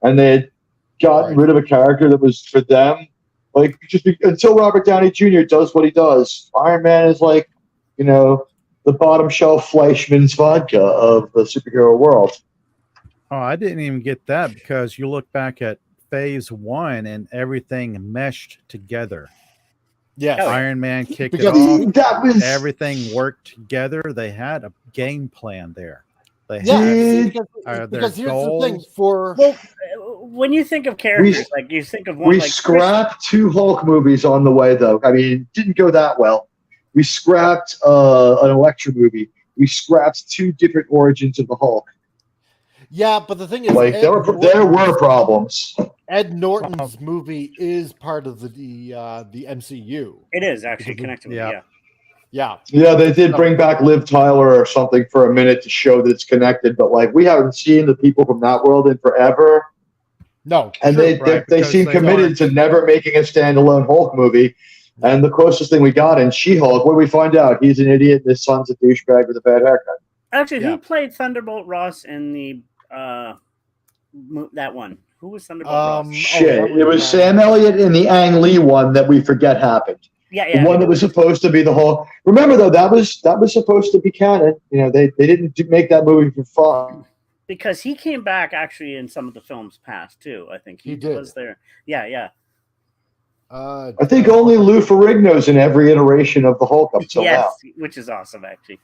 and they had gotten rid of a character that was for them. Like until Robert Downey Jr. does what he does, Iron Man is like, the bottom shelf Fleischmann's vodka of the superhero world. Oh, I didn't even get that because you look back at Phase 1 and everything meshed together. Yes. Iron Man kicked it off. Everything worked together. They had a game plan there. They had because here's goals. the thing for when you think of characters, like you think of one. We scrapped 2 Hulk movies on the way, though. I mean, it didn't go that well. We scrapped an Elektra movie. We scrapped 2 different origins of the Hulk. Yeah, but the thing is, like there were problems. Ed Norton's movie is part of the MCU. It is actually connected. Yeah. They did bring back Liv Tyler or something for a minute to show that it's connected, but like we haven't seen the people from that world in forever. No, and they seem committed to never making a standalone Hulk movie. And the closest thing we got in She-Hulk, what do we find out? He's an idiot and his son's a douchebag with a bad haircut. Actually, who played Thunderbolt Ross in the that one? Who was Thunderbolt Ross? It was Sam Elliott in the Ang Lee one that we forget happened. Yeah. The one that was supposed to be the Hulk. Remember though, that was supposed to be canon. You know, they didn't make that movie for fun. Because he came back actually in some of the films past too. I think he was there. Yeah. I think only Lou Ferrigno's in every iteration of the Hulk up till now. Which is awesome, actually.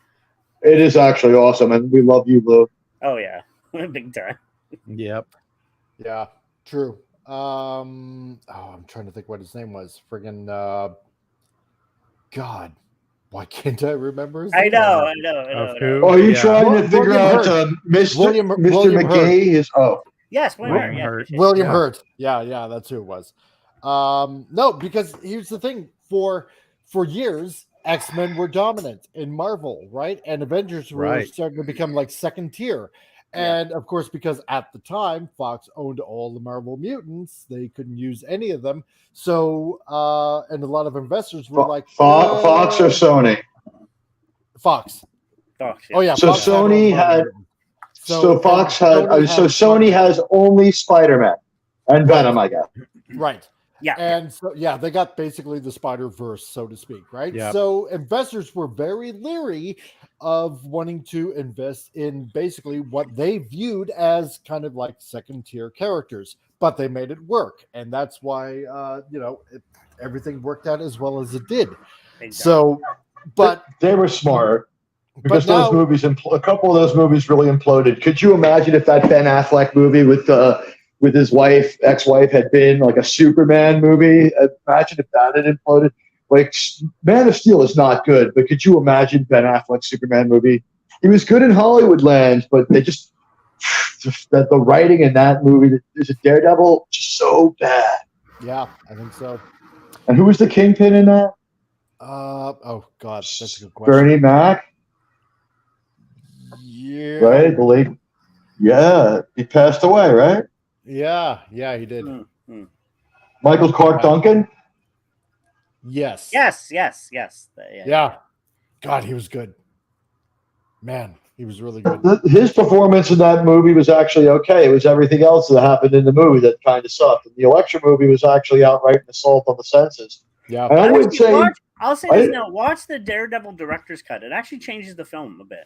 It is actually awesome, and we love you, Lou. Oh yeah, big time. Yep. Yeah, true. I'm trying to think what his name was. Friggin' God, why can't I remember his name? I know. Oh, are you trying to figure out Mr. McGay is? Oh, yes, William Hurt. William Hurt. Yeah, that's who it was. No, because here's the thing: for years, X-Men were dominant in Marvel, right? And Avengers were starting to become like second tier. And of course, because at the time Fox owned all the Marvel mutants, they couldn't use any of them. So, and a lot of investors were like, Fox or Sony? Fox. Fox. Oh yeah. So Fox Sony had. So Fox had. So Sony has only Spider-Man and Venom, I guess. Right. Yeah. And so, they got basically the Spider-Verse, so to speak, right? Yep. So investors were very leery of wanting to invest in basically what they viewed as kind of like second-tier characters, but they made it work. And that's why, everything worked out as well as it did. Exactly. So, but they were smart. Because those movies, a couple of those movies really imploded. Could you imagine if that Ben Affleck movie with his ex-wife had been like a Superman movie? Imagine if that had imploded. Like, Man of Steel is not good, but could you imagine Ben Affleck's Superman movie? He was good in Hollywood land, but they just the writing in that movie, there's a Daredevil, just so bad. Yeah, I think so. And who was the Kingpin in that? Oh God, that's a good question. Bernie Mac. Yeah. Right, the late. Yeah, he passed away, right? Yeah, he did. Mm-hmm. Michael Clark Duncan? Yes. Yeah. God, he was good. Man, he was really good. His performance in that movie was actually okay. It was everything else that happened in the movie that kind of sucked. And the Elektra movie was actually outright an assault on the senses. Yeah. And I would say... I'll say this now. Watch the Daredevil director's cut. It actually changes the film a bit.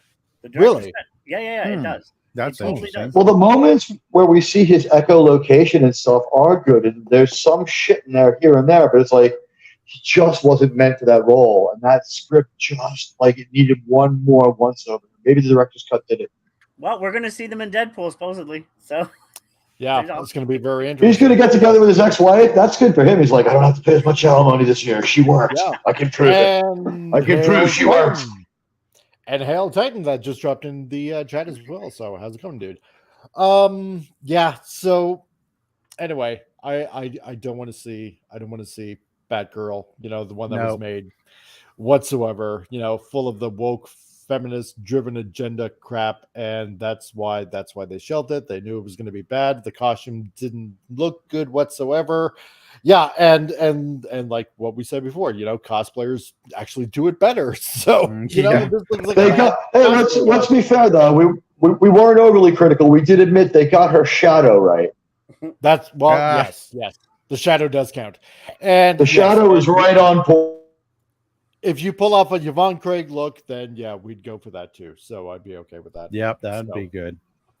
Really? Cut. Yeah, it does. That's interesting. Well, the moments where we see his echolocation and stuff are good, and there's some shit in there here and there, but it's like he just wasn't meant for that role, and that script just like it needed one more once-over. Maybe the director's cut did it. Well, we're going to see them in Deadpool, supposedly. So, yeah, it's going to be very interesting. He's going to get together with his ex-wife. That's good for him. He's like, I don't have to pay as much alimony this year. She works. Yeah. I can prove it. I can prove she works. And Hail Titan that just dropped in the chat as well. So how's it going, dude? Yeah. So anyway, I don't want to see Batgirl. The one that was made whatsoever. Full of the woke feminist-driven agenda crap, and that's why they shelved it. They knew it was going to be bad. The costume didn't look good whatsoever. Yeah, and like what we said before, cosplayers actually do it better. So let's be fair though. We weren't overly critical. We did admit they got her shadow right. That's yes. The shadow does count, and the shadow is right on point. If you pull off a Yvonne Craig look, then we'd go for that too. So I'd be okay with that. Yep, that'd be good.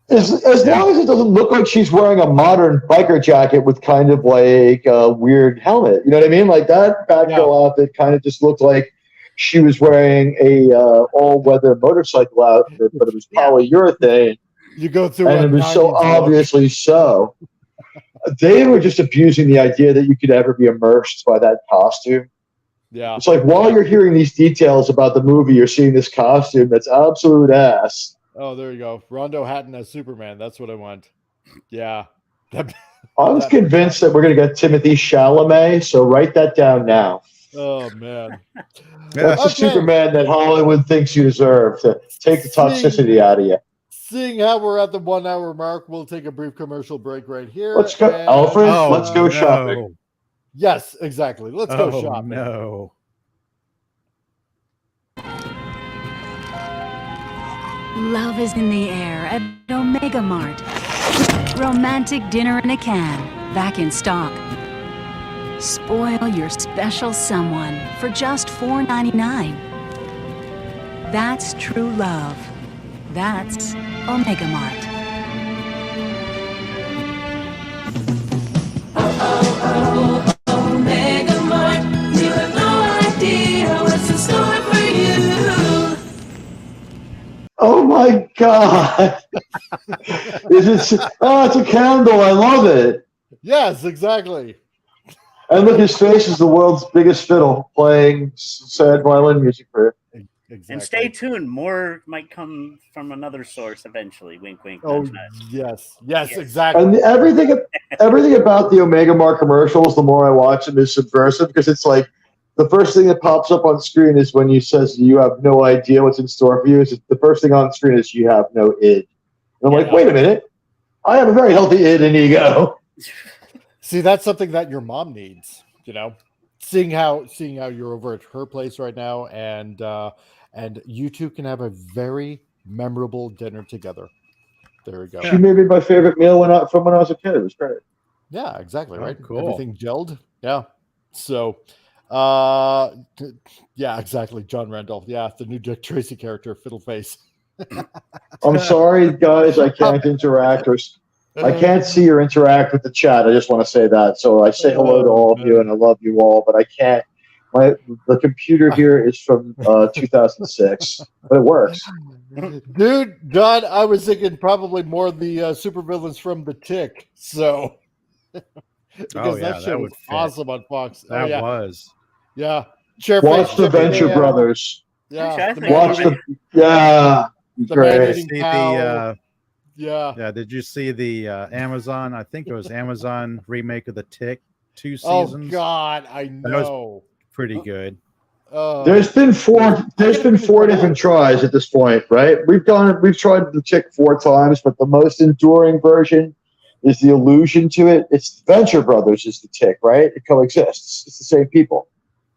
As long as it doesn't look like she's wearing a modern biker jacket with kind of like a weird helmet. You know what I mean? Like that Batgirl outfit kind of just looked like she was wearing a all-weather motorcycle outfit, but it was polyurethane. You go through, and it was so obviously so. They were just abusing the idea that you could ever be immersed by that costume. Yeah. It's like while you're hearing these details about the movie, you're seeing this costume that's absolute ass. Oh, there you go. Rondo Hatton as Superman. That's what I want. Yeah. I was convinced that we're going to get Timothy Chalamet, so write that down now. Oh, man. That's the Superman that Hollywood thinks you deserve to take the toxicity out of you. Seeing how we're at the 1 hour mark, we'll take a brief commercial break right here. Let's go, Alfred. Let's go shopping. Yes, exactly. Let's go shopping. No. Love is in the air at Omega Mart. Romantic dinner in a can, back in stock. Spoil your special someone for just $4.99. That's true love. That's Omega Mart. Omega Mart, you have no idea what's in store for you. Oh my God! It's a candle. I love it. Yes, exactly. And look, his face is the world's biggest fiddle playing sad violin music for it. Exactly. And stay tuned. More might come from another source eventually. Wink, wink. Oh, nudge, nudge. yes, exactly. And everything about the Omega Mart commercials, the more I watch them, is subversive because it's like the first thing that pops up on screen is when you says you have no idea what's in store for you. Is the first thing on screen is you have no id. And I'm like, wait a minute, I have a very healthy id and ego. See, that's something that your mom needs. You know, seeing how you're over at her place right now, and you two can have a very memorable dinner together. There we go. She made me my favorite meal when I was a kid. It was great. Yeah, exactly. Right. Cool. Everything gelled. Yeah. So, yeah, exactly. John Randall. Yeah, the new Dick Tracy character, Fiddle Face. I'm sorry, guys. I can't interact I can't see or interact with the chat. I just want to say that. So I say hello to all of you, and I love you all, but I can't. The computer here is from 2006, but it works. Dude, John, I was thinking probably more of the supervillains from The Tick. So, because that show was awesome on Fox. That was. Yeah. Watch the Venture Brothers. Yeah. Watch the. Yeah. Great. Yeah. Did you see the Amazon? I think it was Amazon remake of The Tick, 2 seasons. Oh God, I know. That was pretty good. There's been four different tries at this point, right? We've tried The Tick 4 times, but the most enduring version is the allusion to it. It's Venture Brothers is The Tick, right? It coexists. It's the same people.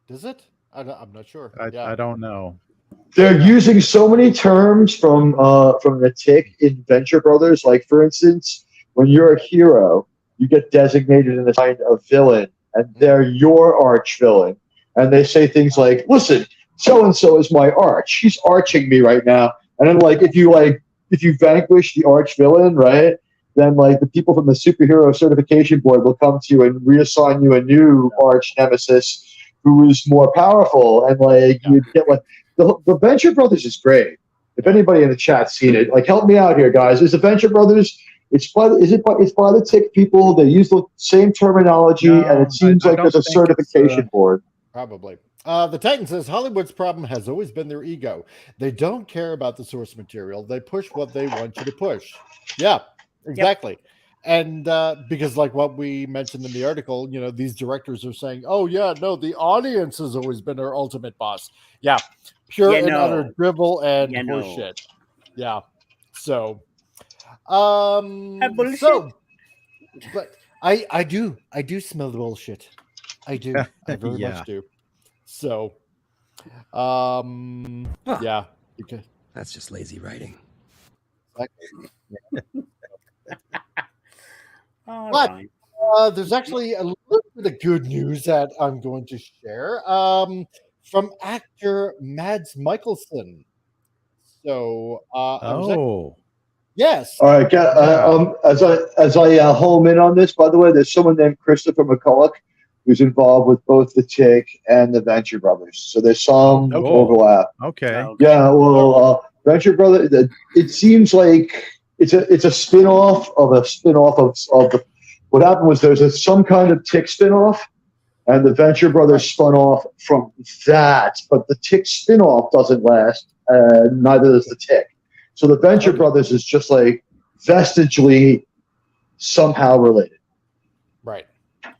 Does it? I'm not sure. I don't know. They're using so many terms from The Tick in Venture Brothers. Like, for instance, when you're a hero, you get designated in a kind of villain, and they're your arch villain. And they say things like, "Listen, so and so is my arch. He's arching me right now." And then, if you vanquish the arch villain, right? Then, the people from the superhero certification board will come to you and reassign you a new arch nemesis who is more powerful. And you get the Venture Brothers is great. If anybody in the chat's seen it, help me out here, guys. Is the Venture Brothers? It's by the Tick people. They use the same terminology, and it seems like there's a certification board. Probably. The Titan says Hollywood's problem has always been their ego. They don't care about the source material. They push what they want you to push. Yeah, exactly. Yep. And because what we mentioned in the article, these directors are saying, "Oh yeah, no, the audience has always been our ultimate boss." Yeah, pure and utter drivel and bullshit. Yeah. So, but I do smell the bullshit. I do. I very much do. So, yeah. Okay. That's just lazy writing. But there's actually a little bit of good news that I'm going to share from actor Mads Mikkelsen. So, yes. All right. As I home in on this, by the way, there's someone named Christopher McCulloch who's involved with both The Tick and the Venture Brothers. So there's some overlap. Okay. Yeah. Well, Venture Brothers. It seems like it's a spin-off of a spin-off of the. What happened was there's some kind of Tick spin-off, And the Venture Brothers spun off from that, but the Tick spin-off doesn't last, neither does the Tick. So the Venture Brothers is just like vestigely somehow related. Right.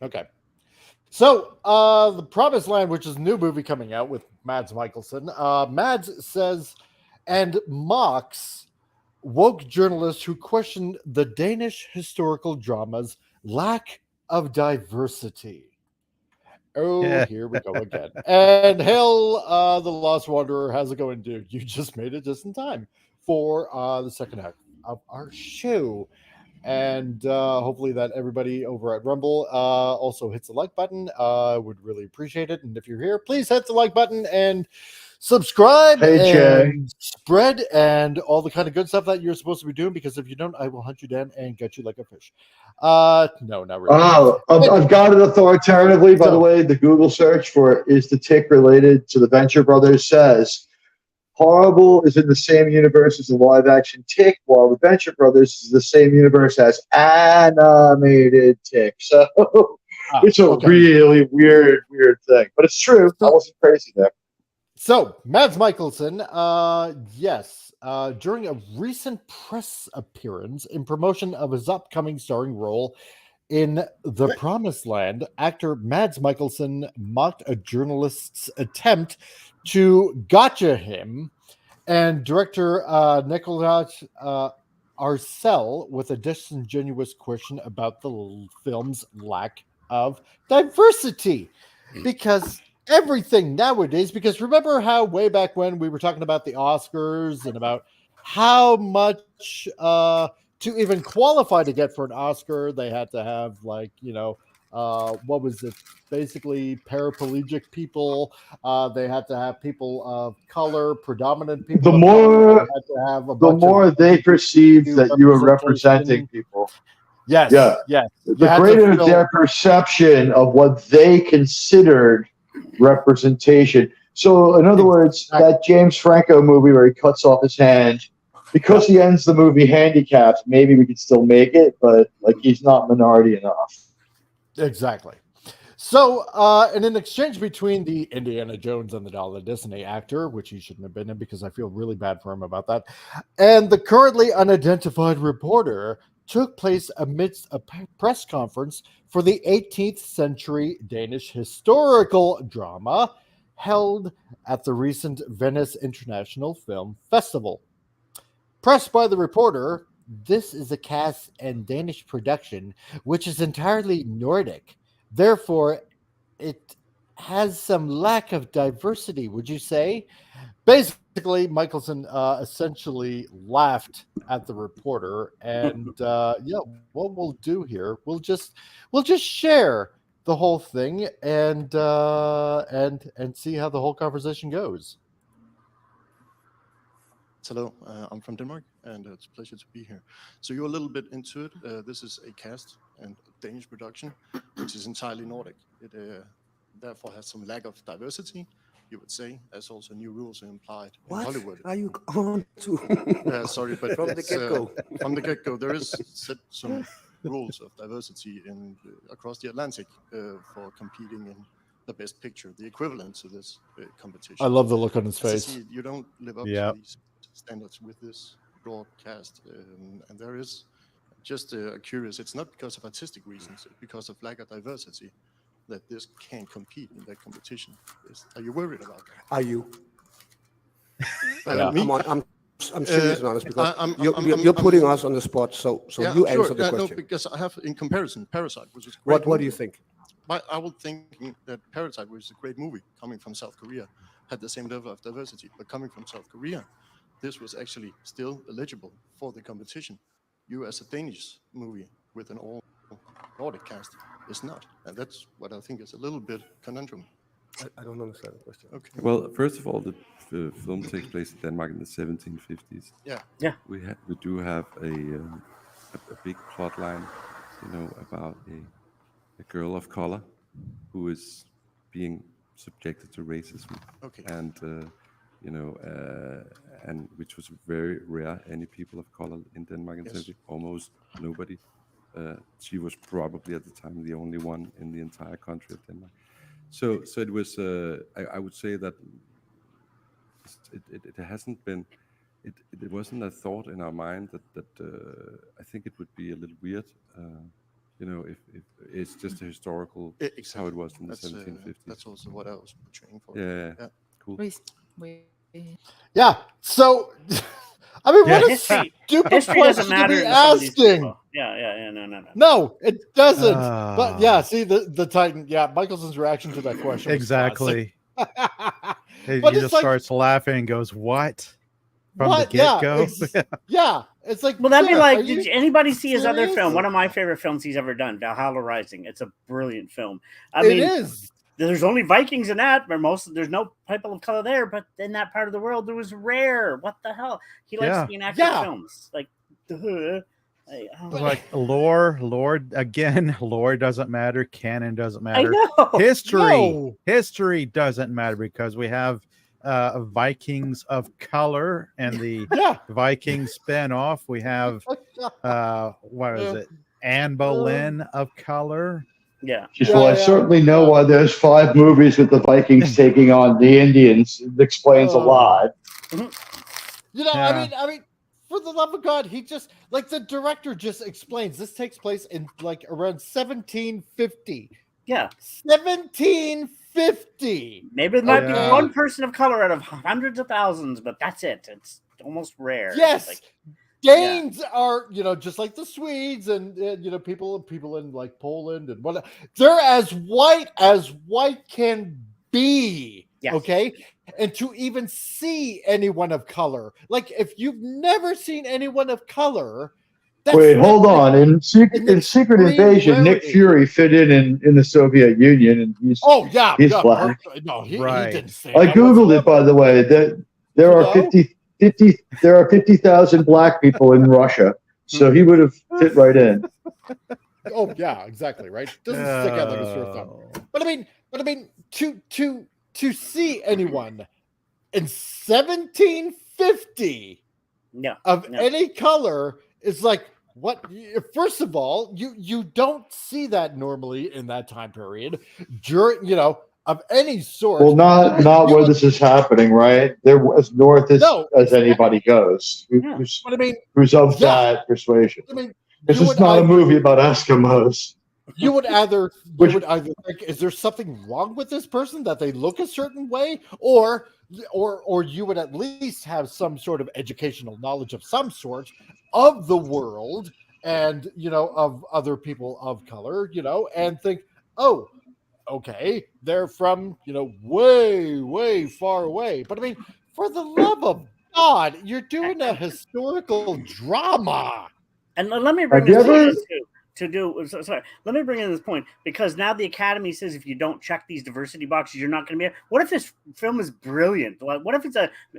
Okay. So, The Promised Land, which is a new movie coming out with Mads Mikkelsen, Mads says and mocks woke journalists who question the Danish historical drama's lack of diversity. Oh, Yeah. here we go again. And Hail, the Lost Wanderer, how's it going, dude? You just made it just in time for the second half of our show. And hopefully that everybody over at Rumble also hits the like button. Would really appreciate it. And if you're here, please hit the like button and subscribe and spread and all the kind of good stuff that you're supposed to be doing, because if you don't, I will hunt you down and get you like a fish. No, not really. Oh, I've got it authoritatively, by the way. The Google search for is the Tick related to the Venture Brothers says Horrible is in the same universe as the live-action Tick, while the Venture Brothers is the same universe as animated Tick. So it's a really weird thing. But it's true. I wasn't crazy there. So, Mads Mikkelsen, yes, during a recent press appearance in promotion of his upcoming starring role in The Promised Land, actor Mads Mikkelsen mocked a journalist's attempt to gotcha him, and director Nicolas Arcel with a disingenuous question about the film's lack of diversity. Because everything nowadays, because remember how way back when we were talking about the Oscars and about how much to even qualify to get for an Oscar, they had to have what was it? Basically paraplegic people. They had to have people of color, predominant people. The more they perceived that you were representing people. Yes. Yeah. Yes. The greater their perception of what they considered representation. So, in other words, that James Franco movie where he cuts off his hand, because he ends the movie handicapped, maybe we could still make it, but he's not minority enough. Exactly. So, in an exchange between the Indiana Jones and the Dollar Disney actor, which he shouldn't have been in because I feel really bad for him about that, and the currently unidentified reporter, took place amidst a press conference for the 18th century Danish historical drama held at the recent Venice International Film Festival. Pressed by the reporter, this is a cast and Danish production which is entirely Nordic. Therefore, it has some lack of diversity, would you say? Basically, Mikkelsen essentially laughed at the reporter, and what we'll do here, we'll just share the whole thing and see how the whole conversation goes. Hello, I'm from Denmark, and it's a pleasure to be here. So you're a little bit into it. This is a cast and Danish production, which is entirely Nordic. It therefore has some lack of diversity, you would say, as also new rules are implied in Hollywood. Are you on to? Sorry, but from the get-go. From the get-go, there is set some rules of diversity across the Atlantic for competing in the best picture, the equivalent to this competition. I love the look on his face. You don't live up to these standards with this broadcast, and there is just curious. It's not because of artistic reasons, it's because of lack of diversity that this can't compete in that competition. Are you worried about that? Are you? I'm serious and honest because you're putting us on the spot. So you answer the question. No, because I have in comparison Parasite, which is great. What do you think? I would think that Parasite, which is a great movie coming from South Korea, had the same level of diversity, but coming from South Korea, this was actually still eligible for the competition. You, as a Danish movie with an all Nordic cast, is not, and that's what I think is a little bit conundrum. I don't understand the question. Okay. Well, first of all, the film takes place in Denmark in the 1750s. Yeah. We do have a big plot line, about a girl of color who is being subjected to racism. Okay. And and which was very rare. Any people of color in Denmark in almost nobody. She was probably at the time the only one in the entire country of Denmark. So it was. I would say that it hasn't been. It wasn't a thought in our mind that I think it would be a little weird. If it's just a historical, how it was in the 1750s. That's also what I was portraying for. Yeah. Cool. Yeah. So, I mean, what a stupid question to be asking. Yeah. No. No, it doesn't. But yeah, see the Titan. Yeah, Mikkelsen's reaction to that question. Exactly. He But just starts laughing and goes, "What?" From the get-go. Yeah, it's like. Well, that'd be like. Did anybody see his other film? One of my favorite films he's ever done, Valhalla Rising. It's a brilliant film. I mean, it is. There's only Vikings in that, but there's no people of color there. But in that part of the world, there was rare. What the hell? He likes reenacted films, like. Like lore again. Lore doesn't matter. Canon doesn't matter. I know. History doesn't matter because we have Vikings of color and the Viking spinoff. We have what is it? Anne Boleyn of color. Yeah. Well, I certainly know why there's 5 movies with the Vikings taking on the Indians. It explains a lot. I mean, for the love of God, he just the director just explains this takes place in around 1750. Yeah, 1750. Maybe it might be one person of color out of hundreds of thousands, but that's it. It's almost rare. Yes. Danes are, just like the Swedes and people in Poland and whatnot. They're as white can be. Yes. Okay. And to even see anyone of color, if you've never seen anyone of color. Wait, hold on. In Secret Invasion, Nick Fury fit in the Soviet Union, and he's black. No, he didn't say I googled it, by the way. There are 50,000 black people in Russia, so he would have fit right in. Oh yeah, exactly right. Doesn't stick out like a sore thumb. But I mean, to see anyone in 1750 of any color is what? First of all, you don't see that normally in that time period during of any sort. Well, not where this is happening, right? They're as north as anybody goes. Who's of that persuasion? I mean, this is not a movie about Eskimos. You would either think, is there something wrong with this person that they look a certain way, or you would at least have some sort of educational knowledge of some sort of the world and of other people of color, and think, oh, okay, they're from way far away. But I mean, for the love of God, you're doing a historical drama. And let me bring this let me bring in this point, because now the Academy says if you don't check these diversity boxes, you're not going to be. What if this film is brilliant? What if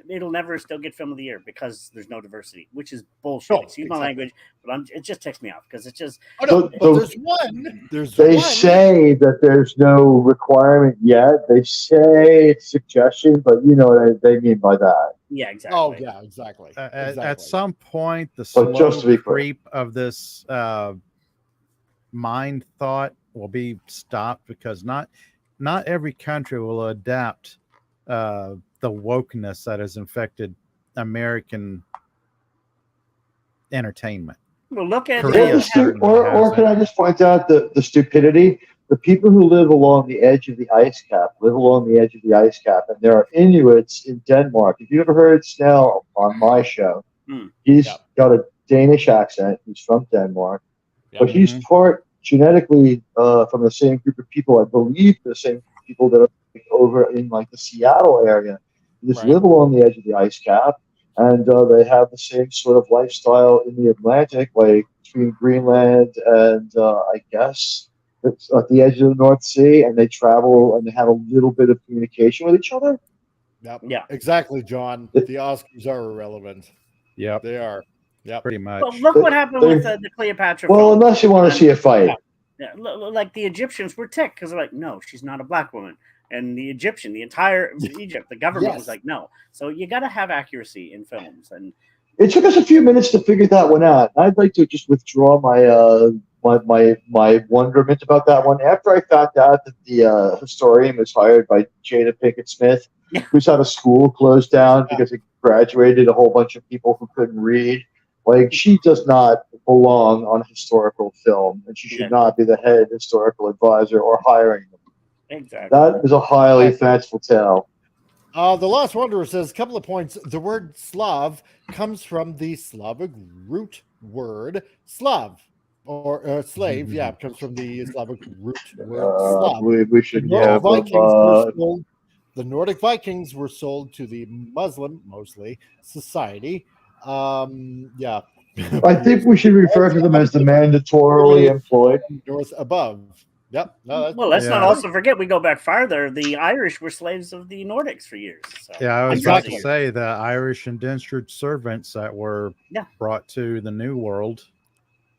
it'll never still get film of the year because there's no diversity, which is bullshit. Excuse my language, but it just ticks me off because it's just. But there's one. They say that there's no requirement yet. They say it's suggestion, but you know what they mean by that. Yeah, exactly. Oh, yeah, exactly. At some point, the slow creep of this mind thought will be stopped because not every country will adapt the wokeness that has infected American entertainment. Well, look at or can I just point out the stupidity? The people who live along the edge of the ice cap live along the edge of the ice cap, and there are Inuits in Denmark. Have you ever heard Snell on my show? He's got a Danish accent. He's from Denmark. But he's part genetically from the same group of people, I believe, the same people that are over in the Seattle area. They just live along the edge of the ice cap, and they have the same sort of lifestyle in the Atlantic, between Greenland and I guess it's at the edge of the North Sea, and they travel and they have a little bit of communication with each other. Yep. Yeah, exactly, John. The Oscars are irrelevant. Yep, they are. Yeah, pretty much. Well, look what happened with the Cleopatra. Well, unless you want to see a fight. Yeah, like the Egyptians were ticked because they're like, no, she's not a black woman. And the entire Egypt, the government was like, no. So you got to have accuracy in films. And it took us a few minutes to figure that one out. I'd like to just withdraw my my wonderment about that one. After I found out that the historian was hired by Jada Pinkett Smith, who's had a school closed down because it graduated a whole bunch of people who couldn't read. Like, she does not belong on historical film, and she should not be the head historical advisor or hiring them. Exactly. That is a highly fanciful tale. The Lost Wanderer says, a couple of points. The word Slav comes from the Slavic root word Slav, or slave. Yeah, it comes from the Slavic root word Slav. We should The Nordic Vikings were sold to the Muslim, mostly, society. Yeah. I think we should refer to them as the mandatorily employed. North above. Yep. No, well, let's not also forget, we go back farther. The Irish were slaves of the Nordics for years. So. Yeah, I was about to say the Irish indentured servants that were brought to the New World.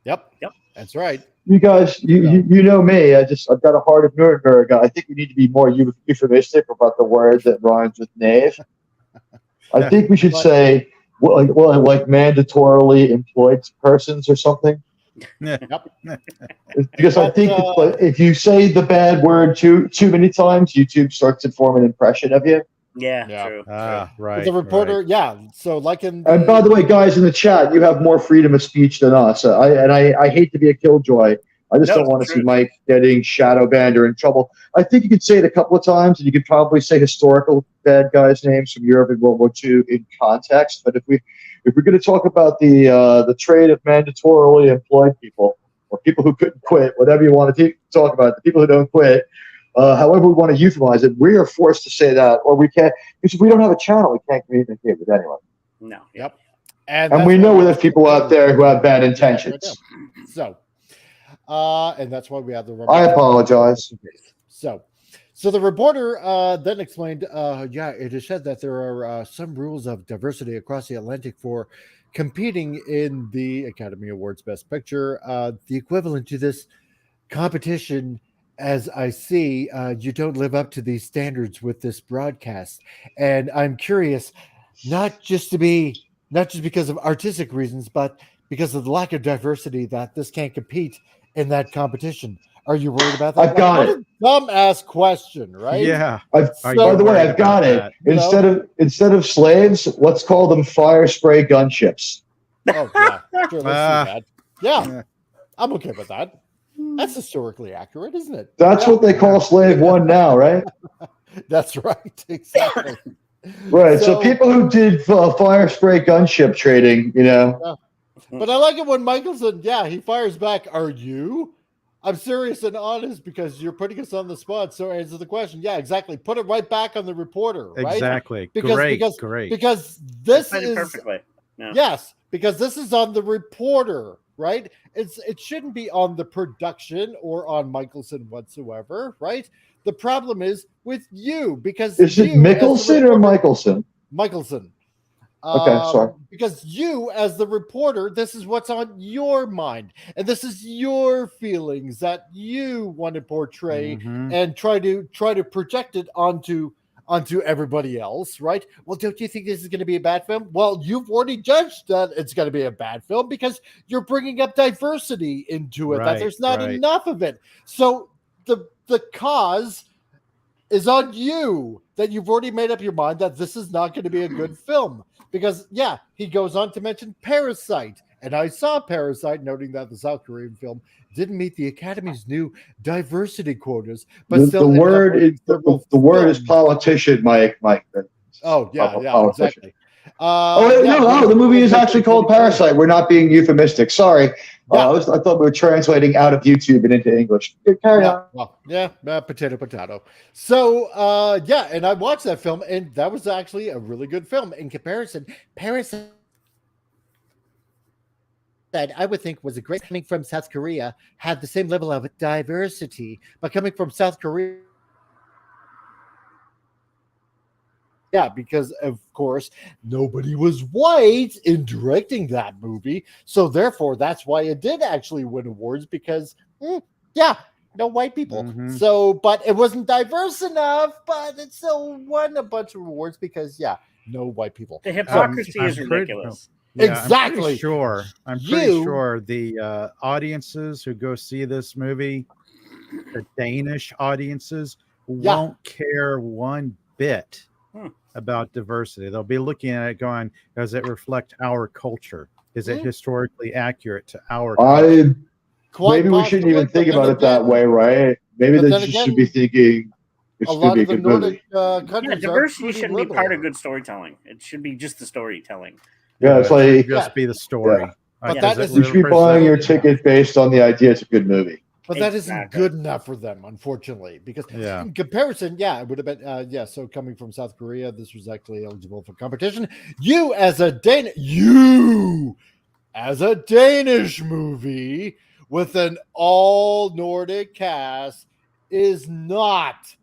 Yep. That's right. You guys, you know me. I've got a heart of Nuremberg. I think we need to be more euphemistic about the word that rhymes with knave. I think we should say like mandatorily employed persons or something. Because I think if you say the bad word too many times, YouTube starts to form an impression of you. Yeah. True. Right. The reporter, so like in. And by the way, guys in the chat, you have more freedom of speech than us. I hate to be a killjoy. I just don't want to see Mike getting shadow banned or in trouble. I think you could say it a couple of times, and you could probably say historical bad guys' names from Europe and World War II in context. But if we're going to talk about the trade of mandatorily employed people, or people who couldn't quit, whatever you want to talk about, the people who don't quit, however we want to euphemize it, we are forced to say that, or we can't, because if we don't have a channel, we can't communicate with anyone. No. Yep. And we know there's people out there who have bad intentions. So, and that's why we have the. I apologize. So the reporter then explained, it is said that there are some rules of diversity across the Atlantic for competing in the Academy Awards Best Picture. The equivalent to this competition, as I see, you don't live up to these standards with this broadcast. And I'm curious, not just because of artistic reasons, but because of the lack of diversity, that this can't compete in that competition. Are you worried about that? I've got it. Dumbass question, right? Yeah. By the way, I've got it. Instead of slaves, let's call them fire spray gunships. Oh yeah, sure, let's do that. Yeah, I'm okay with that. That's historically accurate, isn't it? That's what they call slave one now, right? That's right. Exactly. Right. So people who did fire spray gunship trading, Yeah. But I like it when Mikkelsen, he fires back. Are you? I'm serious and honest because you're putting us on the spot. So answer the question. Yeah, exactly. Put it right back on the reporter. Right? Exactly. Great. Because this is perfectly. Yeah. Yes, because this is on the reporter, right? It shouldn't be on the production or on Mikkelsen whatsoever, right? The problem is with you because is it Mikkelsen or Mikkelsen? Mikkelsen. Okay, sorry. Because you, as the reporter, this is what's on your mind, and this is your feelings that you want to portray and try to project it onto everybody else, right? Well, don't you think this is going to be a bad film? Well, you've already judged that it's going to be a bad film because you're bringing up diversity into it, that there's not enough of it. So the cause is on you, that you've already made up your mind that this is not going to be a good film. Because, he goes on to mention Parasite. And I saw Parasite, noting that the South Korean film didn't meet the Academy's new diversity quotas. But the word is politician, Mike. Oh, exactly. The movie is actually called Parasite. We're not being euphemistic. Sorry. I thought we were translating out of YouTube and into English. Carry on. Well, potato. So, and I watched that film, and that was actually a really good film. In comparison, Parasite, that I would think was a great coming from South Korea, had the same level of diversity, but coming from South Korea, because of course nobody was white in directing that movie, so therefore that's why it did actually win awards, because no white people. So, but it wasn't diverse enough, but it still won a bunch of awards because no white people. The hypocrisy is ridiculous. Yeah, exactly. I'm pretty sure the audiences who go see this movie, the Danish audiences, won't care one bit about diversity. They'll be looking at it going, does it reflect our culture? Is it historically accurate to our culture? Maybe we shouldn't even think about it that way, right? Maybe they just should be thinking it's going to be a good movie. Diversity shouldn't be part of good storytelling. It should be just the storytelling. Yeah, it's like just be the story. Yeah. But you should be buying your ticket based on the idea it's a good movie. But that isn't good enough for them, unfortunately, because in comparison, it would have been, so coming from South Korea, this was actually eligible for competition. You as a Danish movie with an all Nordic cast is not.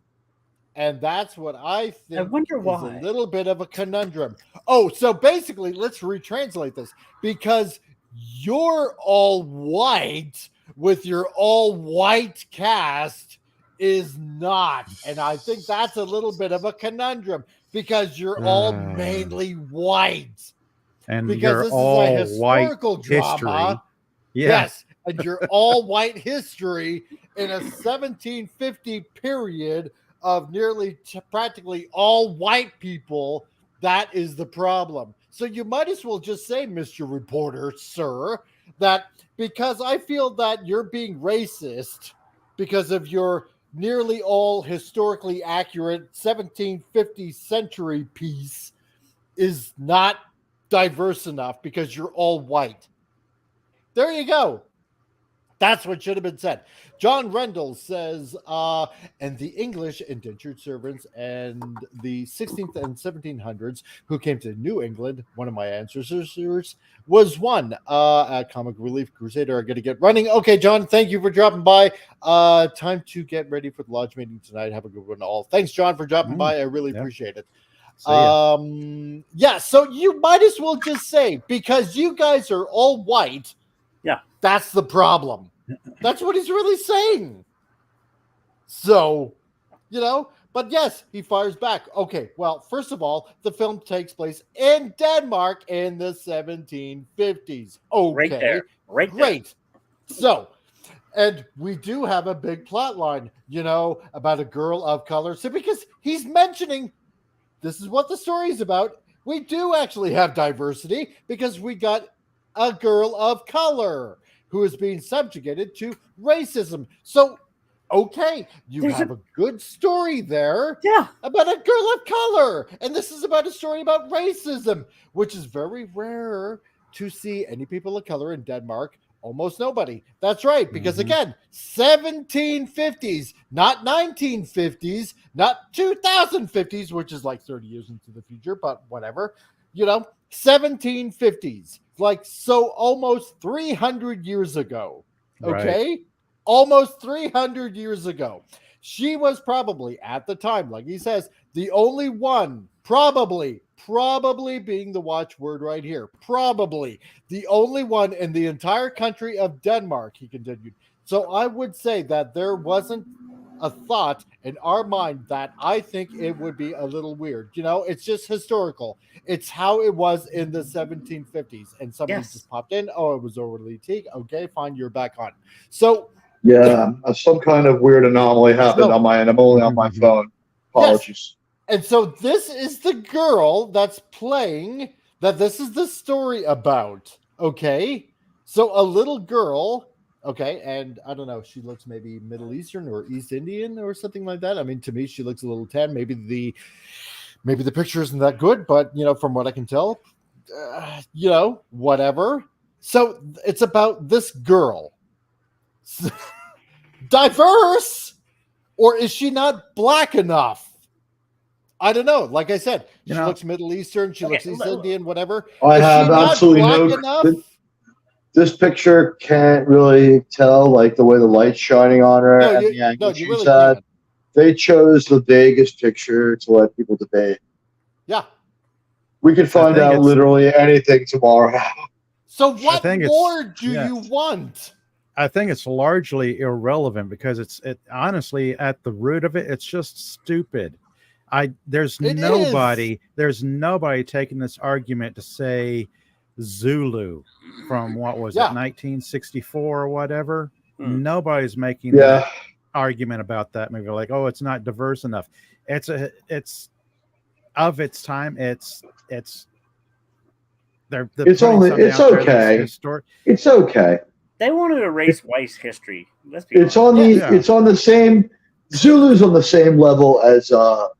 And that's what I think is a little bit of a conundrum. Oh, so basically, let's retranslate this. Because you're all white with your all white cast is not. And I think that's a little bit of a conundrum because you're all mainly white. And because you're this all is a historical white drama. history. Yes. And you're all white history in a 1750 period of nearly practically all white people. That is the problem. So you might as well just say, Mr. Reporter, sir, that because I feel that you're being racist because of your nearly all historically accurate 1750 century piece is not diverse enough because you're all white. There you go. That's what should have been said. John Rendell says, and the English indentured servants and the 16th and 1700s who came to New England, one of my ancestors was one. Comic Relief Crusader are going to get running. Okay, John, thank you for dropping by. Time to get ready for the lodge meeting tonight. Have a good one all. Thanks, John, for dropping by. I really appreciate it. So you might as well just say, because you guys are all white, that's the problem. That's what he's really saying. So, but yes, he fires back. Okay, well, first of all, the film takes place in Denmark in the 1750s. Okay, right there. So, and we do have a big plot line, about a girl of color. So, because he's mentioning this is what the story is about, we do actually have diversity because we got a girl of color who is being subjugated to racism. So, okay, you have a good story there about a girl of color. And this is about a story about racism, which is very rare to see any people of color in Denmark. Almost nobody. That's right. Because again, 1750s, not 1950s, not 2050s, which is like 30 years into the future, but whatever, 1750s. Like, so almost 300 years ago. Okay. Right. Almost 300 years ago. She was probably at the time, like he says, the only one, probably being the watchword right here, probably the only one in the entire country of Denmark, he continued. So I would say that there wasn't a thought in our mind that I think it would be a little weird. It's just historical. It's how it was in the 1750s. And somebody just popped in. Oh, it was overly teak. Okay, fine. You're back on. So yeah, some kind of weird anomaly happened on my end. I'm only on my phone. Apologies. Yes. And so this is the girl that's playing that this is the story about. Okay. So a little girl. Okay. And I don't know. She looks maybe Middle Eastern or East Indian or something like that. I mean, to me, she looks a little tan. Maybe the picture isn't that good, but from what I can tell, whatever. So it's about this girl. Diverse, or is she not black enough? I don't know. Like I said, she looks Middle Eastern, she looks East Indian, whatever. I have absolutely no. This picture can't really tell, like the way the light's shining on her and the angle she's at. They chose the vaguest picture to let people debate. Yeah, we could find out literally anything tomorrow. So what more do you want? I think it's largely irrelevant because it's honestly at the root of it, it's just stupid. There's nobody taking this argument to say Zulu from what was it, 1964 or whatever. Nobody's making Yeah. that argument about that movie. Like, oh, it's not diverse enough. It's of its time. It's okay. It's okay. They want to erase white history. It's on the same. Zulu's on the same level as the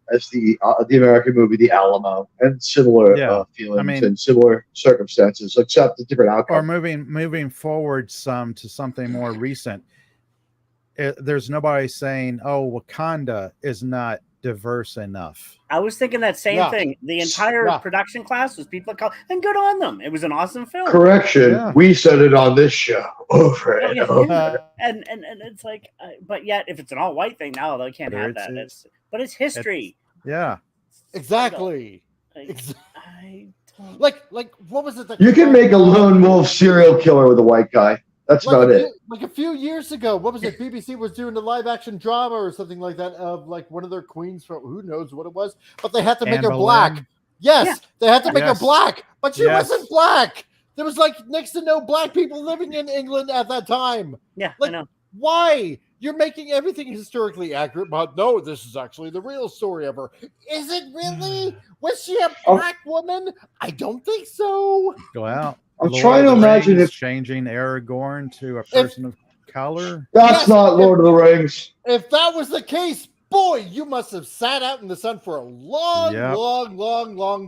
American movie The Alamo, and similar feelings and similar circumstances, except a different outcome. Or moving forward to something more recent. There's nobody saying, "Oh, Wakanda is not diverse enough." I was thinking that same thing. The entire production class was people of color, and good on them. It was an awesome film. Correction, we said it on this show over and over. And it's like, but yet if it's an all white thing, now they can't have that. But it's history. Exactly. Like what was it that You can make a lone wolf serial killer with a white guy. That's about it. Like a few years ago, what was it? BBC was doing a live action drama or something like that of like one of their queens from who knows what it was, but they had to make her black. Yes, they had to make her black, but she wasn't black. There was like next to no black people living in England at that time. Yeah, like, I know. Why? You're making everything historically accurate, but no, this is actually the real story of her. Is it really? Was she a black woman? I don't think so. Go out. I'm trying to imagine if changing Aragorn to a person of color. That's not Lord of the Rings. If that was the case, boy, you must have sat out in the sun for a long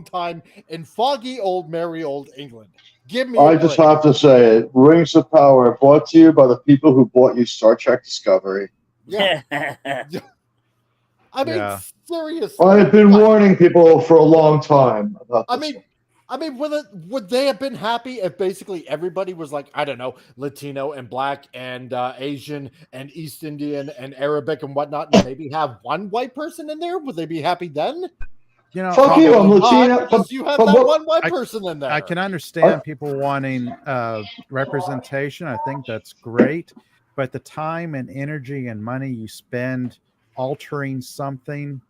time in foggy old merry old England. Give me. I just have to say it. Rings of Power brought to you by the people who bought you Star Trek Discovery. Yeah. I mean, seriously. I've been warning people for a long time about this. I mean, would they have been happy if basically everybody was like, I don't know, Latino and Black and Asian and East Indian and Arabic and whatnot, and maybe have one white person in there? Would they be happy then? You know, fuck you, I'm Latino. You have that one white person in there. I can understand people wanting representation. I think that's great, but the time and energy and money you spend altering something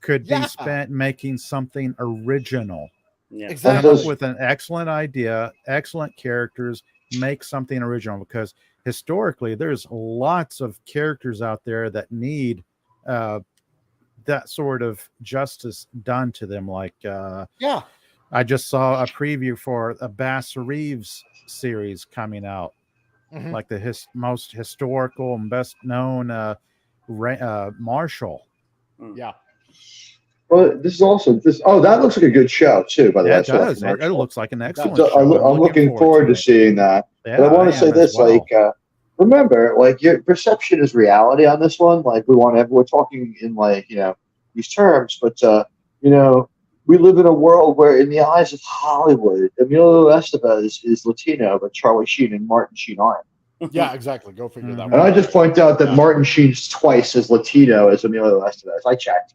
could be spent making something original. Yeah. Exactly. Come up with an excellent idea, excellent characters, make something original, because historically there's lots of characters out there that need that sort of justice done to them. Like I just saw a preview for a Bass Reeves series coming out, like the most historical and best known Marshall. Yeah. Well, this is also this. Oh, that looks like a good show too. By the way, it does. It looks like an excellent show. I'm looking forward to seeing that. Yeah, but I want to say this: remember, like your perception is reality on this one. Like we're talking in these terms, but we live in a world where, in the eyes of Hollywood, Emilio Estevez is Latino, but Charlie Sheen and Martin Sheen aren't. Yeah, exactly. Go figure that one. And I just point out that Martin Sheen's twice as Latino as Emilio Estevez. I checked.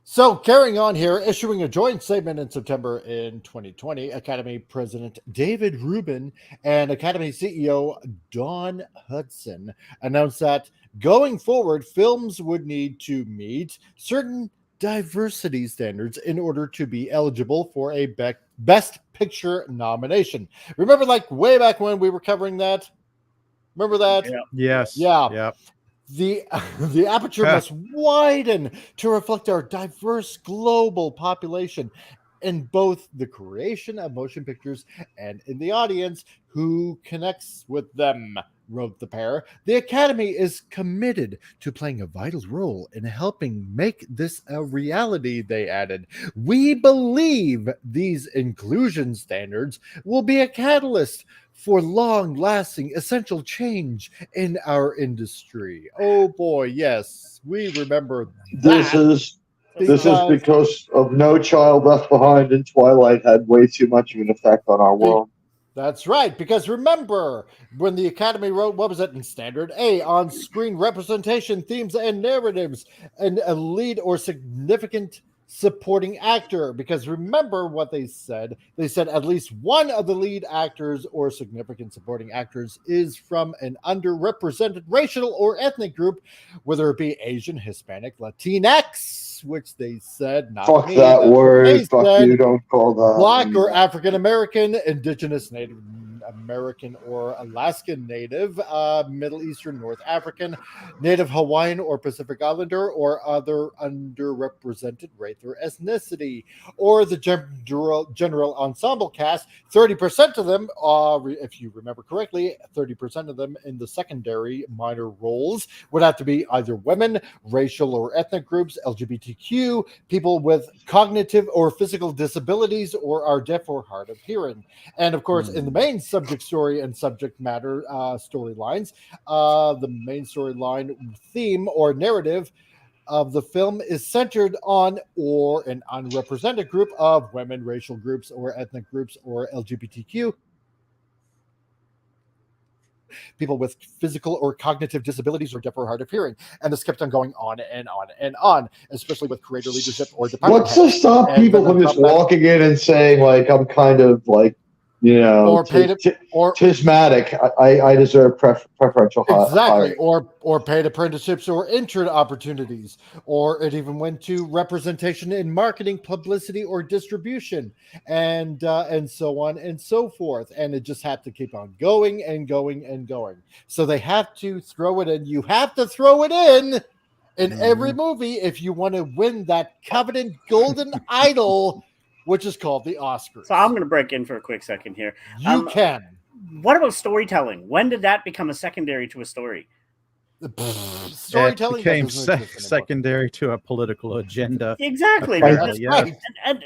So carrying on here, issuing a joint statement in September in 2020, Academy President David Rubin and Academy CEO Dawn Hudson announced that going forward, films would need to meet certain diversity standards in order to be eligible for a Best Picture nomination. Remember, like way back when we were covering that? Remember that? Yeah. Yes. Yeah. Yep. The aperture must widen to reflect our diverse global population in both the creation of motion pictures and in the audience who connects with them, wrote the pair. The Academy is committed to playing a vital role in helping make this a reality, they added. We believe these inclusion standards will be a catalyst for long-lasting, essential change in our industry. Oh boy, yes, we remember that. This is because of No Child Left Behind and Twilight had way too much of an effect on our world. That's right, because remember when the Academy wrote, what was it, in Standard A, on-screen representation, themes, and narratives, and a lead or significant supporting actor, because remember what they said at least one of the lead actors or significant supporting actors is from an underrepresented racial or ethnic group, whether it be Asian, Hispanic, Latinx, race, which they said, not Fuck me, that that's what word. they Fuck said, you. Don't call that. Black or African American, Indigenous, Native American or Alaskan Native, Middle Eastern, North African, Native Hawaiian or Pacific Islander, or other underrepresented race or ethnicity, or the general ensemble cast. 30% of them, if you remember correctly, 30% of them in the secondary minor roles would have to be either women, racial or ethnic groups, LGBTQ, people with cognitive or physical disabilities, or are deaf or hard of hearing. And of course, in the main subject story and subject matter storylines, the main storyline theme or narrative of the film is centered on or an unrepresented group of women, racial groups, or ethnic groups, or LGBTQ. People with physical or cognitive disabilities or deaf or hard of hearing. And this kept on going on and on and on, especially with creator leadership or department What's to heads. stop And people then on from just top of that, walking in and saying, like, I'm kind of like, you know, or paid or tismatic. I deserve preferential exactly, hiring. or paid apprenticeships or intern opportunities, or it even went to representation in marketing, publicity, or distribution, and so on and so forth. And it just had to keep on going and going and going. So they have to throw it in. You have to throw it in every movie if you want to win that coveted golden idol, which is called the Oscars. So I'm going to break in for a quick second here. You can. What about storytelling? When did that become a secondary to a story? Storytelling it became secondary to a political agenda. Exactly. That's right. And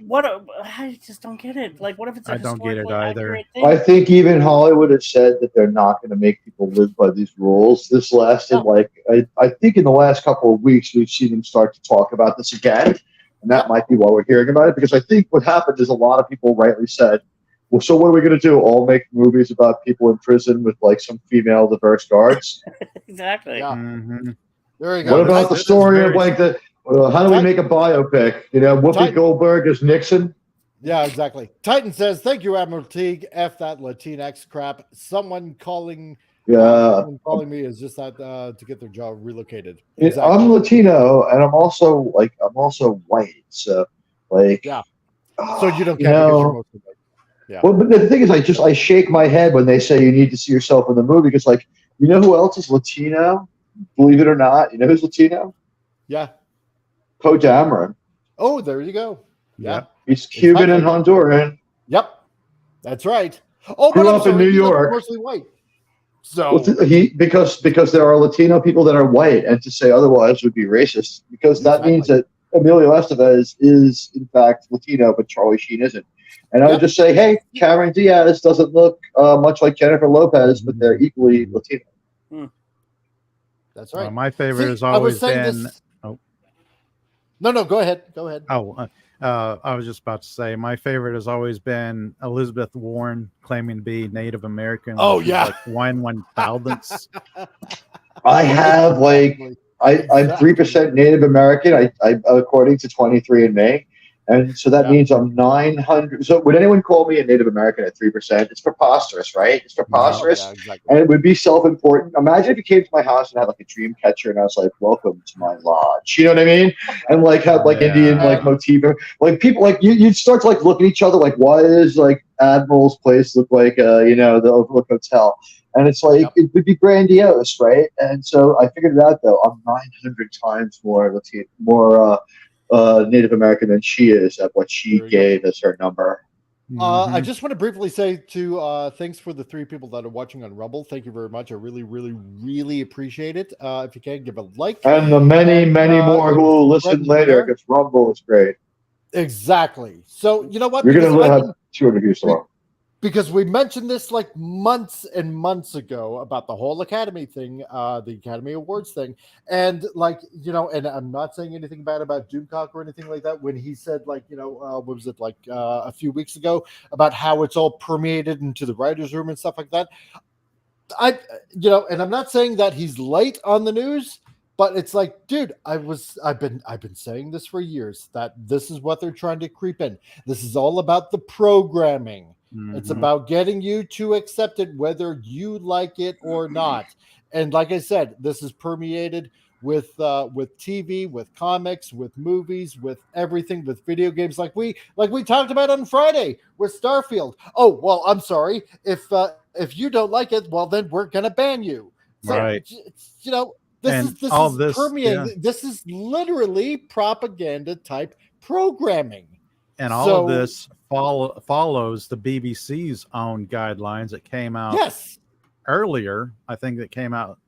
what? I just don't get it. Like, what if it's? I don't get it either. I think even Hollywood has said that they're not going to make people live by these rules. This lasted I think in the last couple of weeks we've seen them start to talk about this again, and that might be why we're hearing about it. Because I think what happened is a lot of people rightly said, well, so what are we going to do? All make movies about people in prison with like some female diverse guards? Exactly. Yeah. Mm-hmm. There you go. What about the story of like the? How do we make a biopic? You know, Whoopi Goldberg as Nixon. Yeah, exactly. Titan says, "Thank you, Admiral Teague. F that Latinx crap. Someone calling me is just that to get their job relocated." Exactly. I'm Latino, and I'm also white. So like, yeah. So you don't care because you're mostly white. Yeah. Well, but the thing is, I shake my head when they say you need to see yourself in the movie because, like, you know who else is Latino? Believe it or not, you know who's Latino? Yeah. Poe Dameron. Oh, there you go. Yeah. He's Cuban and Honduran. Yep. That's right. Oh, grew up in New York. Mostly white. So because there are Latino people that are white, and to say otherwise would be racist. Because that means that Emilio Estevez is in fact Latino, but Charlie Sheen isn't. And I would just say, hey, Cameron Diaz doesn't look much like Jennifer Lopez, but they're equally Latino. That's right. My favorite has always been. No, go ahead. Go ahead. I was just about to say my favorite has always been Elizabeth Warren claiming to be Native American. Oh yeah, like 1/1000th. I have I'm 3% Native American. I according to 23andMe. And so that means I'm 900. So would anyone call me a Native American at 3%? It's preposterous, right? It's preposterous. Yeah, exactly. And it would be self-important. Imagine if you came to my house and had like a dream catcher and I was like, welcome to my lodge. You know what I mean? And like had like Indian like motif. Like people like you'd start to like look at each other like, why is like Admiral's place look like the Overlook Hotel? And it's like it would be grandiose, right? And so I figured it out though. I'm 900 times more Native American than she is at what she gave as her number. I just want to briefly say thanks for the 3 people that are watching on Rumble. Thank you very much. I really, really, really appreciate it. If you can, give a like. And the many more who will listen later because Rumble is great. Exactly. So you know what? You're going to have 200 views tomorrow. Because we mentioned this like months and months ago about the whole Academy thing, the Academy Awards thing. And like, and I'm not saying anything bad about Doomcock or anything like that. When he said like, what was it like a few weeks ago about how it's all permeated into the writer's room and stuff like that. And I'm not saying that he's late on the news, but it's like, dude, I've been saying this for years that this is what they're trying to creep in. This is all about the programming. It's about getting you to accept it, whether you like it or not. And like I said, this is permeated with TV, with comics, with movies, with everything, with video games, like we talked about on Friday with Starfield. Oh well, I'm sorry if you don't like it, well then we're gonna ban you. So, right. You know, this is permeating. Yeah. This is literally propaganda type programming. And all of this follows the BBC's own guidelines that came out earlier. I think that came out,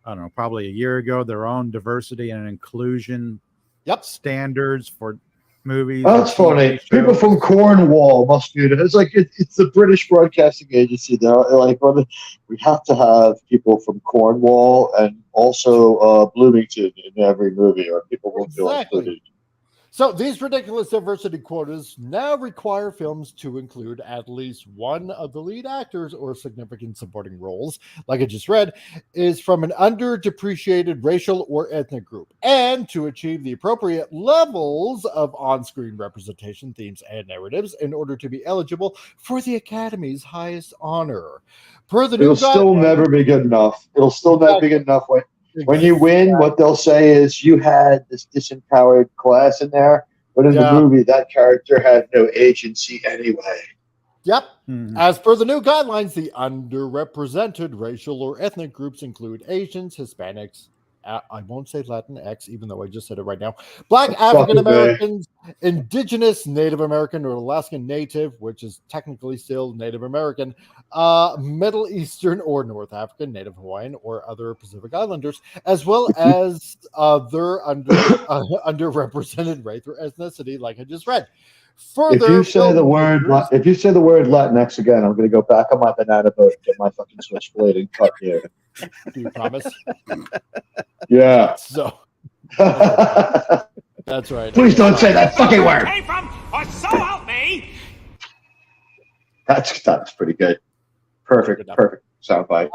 I don't know, probably a year ago, their own diversity and inclusion standards for movies. That's funny. People from Cornwall must be it. It's like it's the British Broadcasting Agency. They're like, we have to have people from Cornwall and also Bloomington in every movie, or people won't feel included. So these ridiculous diversity quotas now require films to include at least one of the lead actors or significant supporting roles, like I just read, is from an under-depreciated racial or ethnic group, and to achieve the appropriate levels of on-screen representation, themes, and narratives in order to be eligible for the Academy's highest honor. It'll still never be good enough. It'll still never be good enough. When you win, what they'll say is you had this disempowered class in there, but in the movie, that character had no agency anyway. Yep. As per the new guidelines, the underrepresented racial or ethnic groups include Asians, Hispanics, I won't say Latinx, even though I just said it right now, Black African Americans, Indigenous, Native American or Alaskan Native, which is technically still Native American, Middle Eastern or North African, Native Hawaiian, or other Pacific Islanders, as well as other underrepresented race or ethnicity, like I just read. Further, if you say the word Latinx again, I'm going to go back on my banana boat and get my fucking switchblade and cut you. Do you promise? Yeah. So that's right. Please don't say that fucking word. Came from, or so help me. That's pretty good. Perfect soundbite.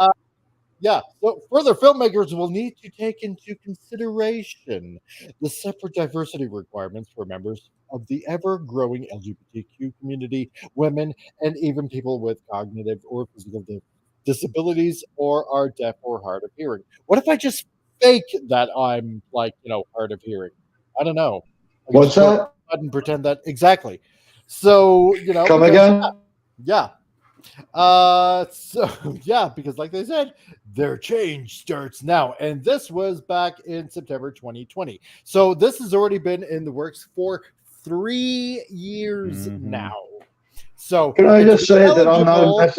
Yeah. So further, filmmakers will need to take into consideration the separate diversity requirements for members of the ever-growing LGBTQ community, women, and even people with cognitive or physical disabilities or are deaf or hard of hearing. What if I just fake that I'm hard of hearing? I don't know. What's that? And pretend that exactly. So come again. Yeah. Because like they said, their change starts now, and this was back in September 2020. So this has already been in the works for 3 years now. So can I just say that I'm not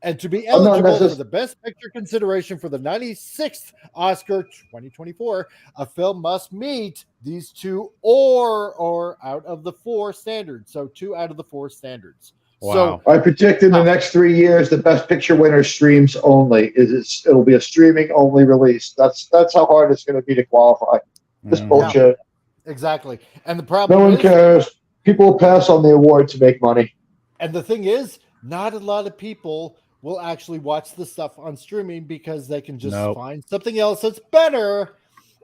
and to be eligible for the Best Picture consideration for the 96th Oscar 2024, a film must meet these two or out of the 4 standards. So 2 out of the 4 standards. Wow. So I predict in the next 3 years, the Best Picture winner streams only. It'll be a streaming only release. That's how hard it's going to be to qualify. This bullshit. Exactly. And the problem no one cares. People will pass on the award to make money. And the thing is, not a lot of people will actually watch the stuff on streaming because they can just find something else that's better.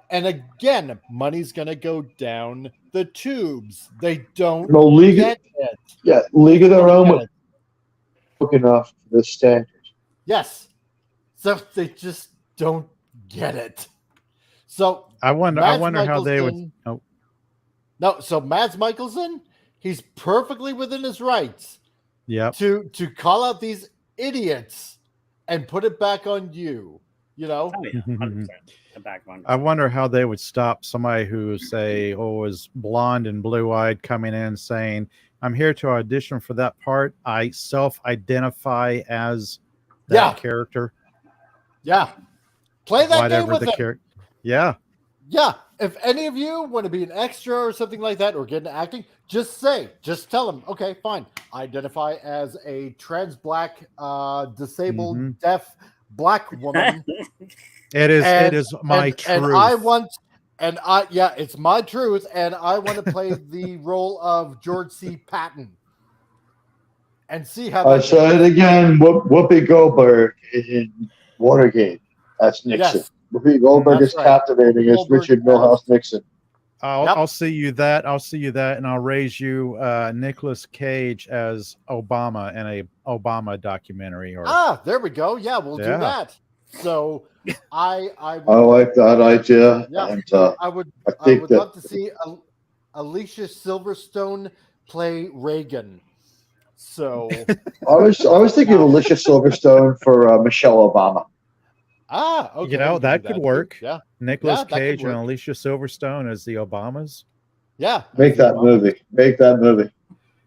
And again, money's going to go down the tubes. They don't get it. Yeah, League of Their Own book enough for this standard. Yes. So they just don't get it. So I wonder how they would. Oh. No, so Mads Mikkelsen, he's perfectly within his rights. Yeah. To call out these idiots and put it back on you. Oh, yeah, 100%. I wonder how they would stop somebody who is blonde and blue-eyed coming in saying, "I'm here to audition for that part. I self-identify as that character." Yeah. Play that game with them. Yeah. Yeah. If any of you want to be an extra or something like that or get into acting, just tell them, okay, fine. Identify as a trans black, disabled, deaf black woman. It is my truth. It's my truth, and I want to play the role of George C. Patton. And see how I said it again, Whoopi Goldberg in Watergate. That's Nixon. Yes. Whoopi Goldberg is captivating as Richard Milhouse Nixon. I'll see you that. And I'll raise you Nicolas Cage as Obama in a Obama documentary. There we go. Yeah, we'll do that. So I like that idea. Yeah, And I would think love to see Alicia Silverstone play Reagan. So I was thinking of Alicia Silverstone for Michelle Obama. Okay. You know, that could work. Yeah. Nicolas that could Cage and work. Alicia Silverstone as the Obamas. Yeah. Make that movie. Make that movie.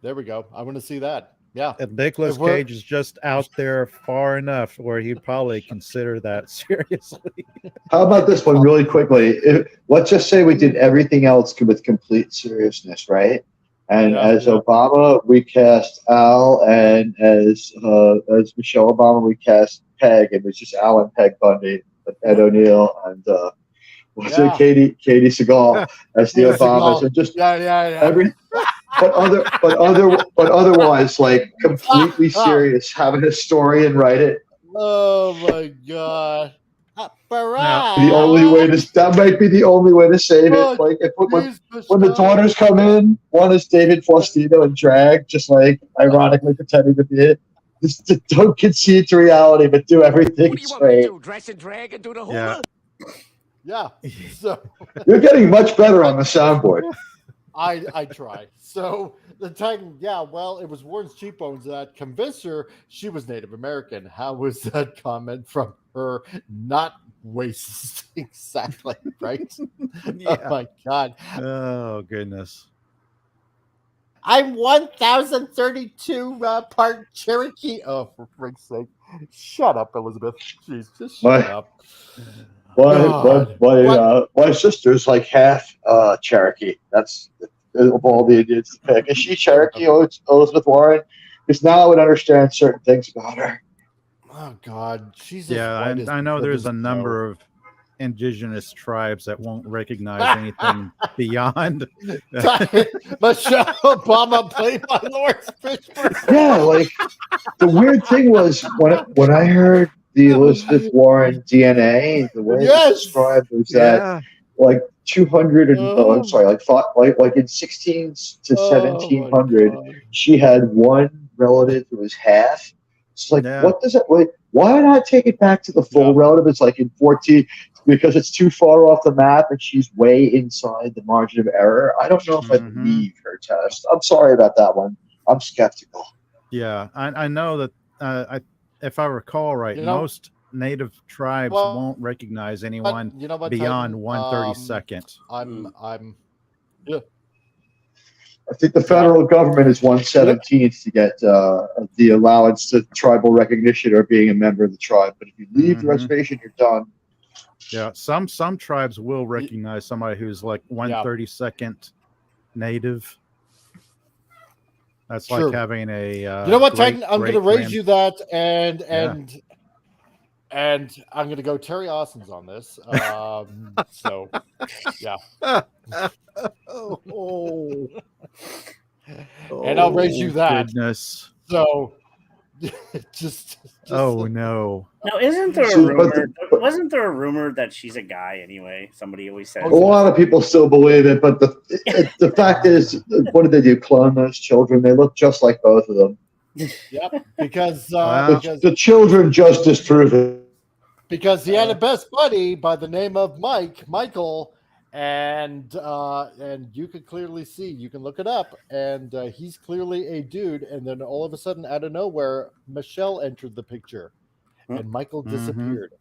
There we go. I want to see that. Yeah. And Nicolas Cage is just out there far enough where he'd probably consider that seriously. How about this one really quickly? Let's just say we did everything else with complete seriousness, right? And as Obama, we cast Al, and as Michelle Obama, we cast Peg, and it's just Al and Peg Bundy, Ed O'Neill, and Katie Seagal as the Obamas, and just but otherwise, like completely serious. Have a historian write it. Oh my God! The only way that might be the only way to save it. Like when the daughters come in, one is David Faustino in drag, just like ironically pretending to be it. Just don't concede to reality, but do everything straight. Dress and drag and do the hula? Yeah. So you're getting much better on the soundboard. I try. So the Titan, well, it was Warren's cheekbones that convinced her she was Native American. How was that comment from her? Not racist, exactly, right? Oh my God. Oh goodness. I'm 1032 part Cherokee. Oh, for frick's sake! Shut up, Elizabeth. Jeez, just shut up. My sister's like half Cherokee. That's of all the Indians to pick. Is she Cherokee, Elizabeth Warren? Because now I would understand certain things about her. Oh God, she's I know there's a number of indigenous tribes that won't recognize anything beyond Michelle Obama played by Lawrence Fishburne. Yeah, like the weird thing was when I heard the Elizabeth Warren DNA, the way it was described was that like 200 and like in 16 to 1700, she had one relative who was half. It's like, what does it like? Why not take it back to the full relative? It's like in 14 because it's too far off the map and she's way inside the margin of error. I don't know if I believe her test. I'm sorry about that one. I'm skeptical. Yeah, I know that if I recall right, most native tribes won't recognize anyone beyond 1/32. I think the federal government is 1/17 to get the allowance to tribal recognition or being a member of the tribe. But if you leave the reservation, you're done. Yeah, some tribes will recognize somebody who's like 1/32 native. That's like having a. You know what, Titan? I'm going to raise you that, and I'm going to go Terry Austin's on this. So, yeah. And I'll raise you that. Goodness. So, just oh no. Now, isn't there a rumor? Wasn't there a rumor that she's a guy anyway? Somebody always said. A lot of people still believe it, but the fact is, what did they do? Clone those children? They look just like both of them. Yep, because the children just disprove it. Because he had a best buddy by the name of Michael, and you could clearly see, you can look it up, and he's clearly a dude. And then all of a sudden, out of nowhere, Michelle entered the picture, and Michael disappeared.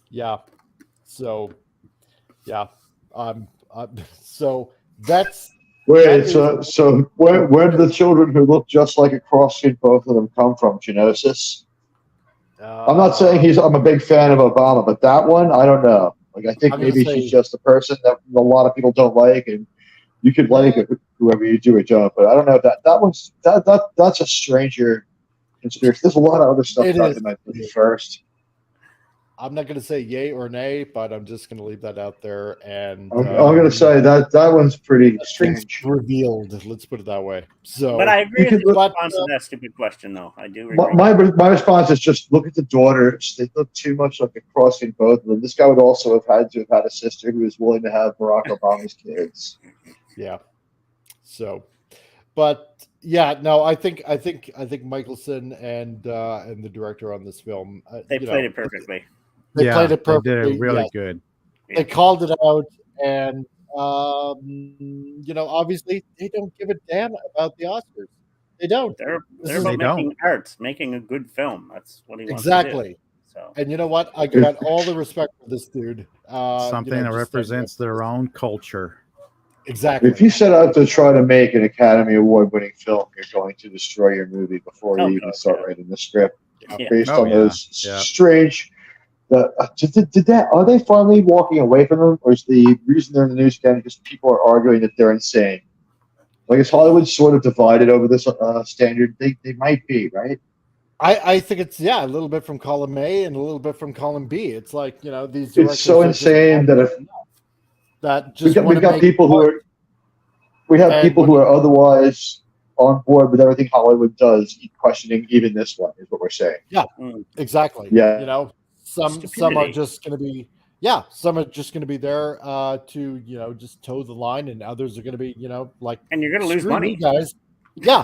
Yeah, so yeah, so that's. Wait, so where did the children who look just like a cross between both of them come from? Genosis. I'm not saying I'm a big fan of Obama, but that one, I don't know. Like, I think maybe she's just a person that a lot of people don't like, and you could like it, whoever you do or don't. But I don't know that's a stranger conspiracy. There's a lot of other stuff that in my first. I'm not going to say yay or nay, but I'm just going to leave that out there. And I'm going to say that one's pretty strange. Revealed. Let's put it that way. So, but I agree with the response to that stupid question, though. I do. My response is just look at the daughters. They look too much like a cross in both of them. This guy would also have had to have had a sister who was willing to have Barack Obama's kids. Yeah. So, but yeah, no, I think Mikkelsen and the director on this film they played it perfectly. They played it perfectly. They did it really good. They called it out, and you know, obviously they don't give a damn about the Oscars. They don't. They're about making art, making a good film. That's what he wants exactly. to do. So. And you know what? I got all the respect for this dude. Something that represents their own culture. Exactly. If you set out to try to make an Academy Award-winning film, you're going to destroy your movie before you even start writing the script, based on those strange. Are they finally walking away from them, or is the reason they're in the news again because people are arguing that they're insane? Like, is Hollywood sort of divided over this standard? They might be, right? I think it's a little bit from column A and a little bit from column B. It's like, you know, these. It's so insane that if we've got people who are people who are otherwise on board with everything Hollywood does, questioning even this one is what we're saying. Yeah, exactly. Yeah, you know, some are just going to be some are just going to be there to, you know, just toe the line, and others are going to be, you know, like, and you're going to lose money, guys. Yeah.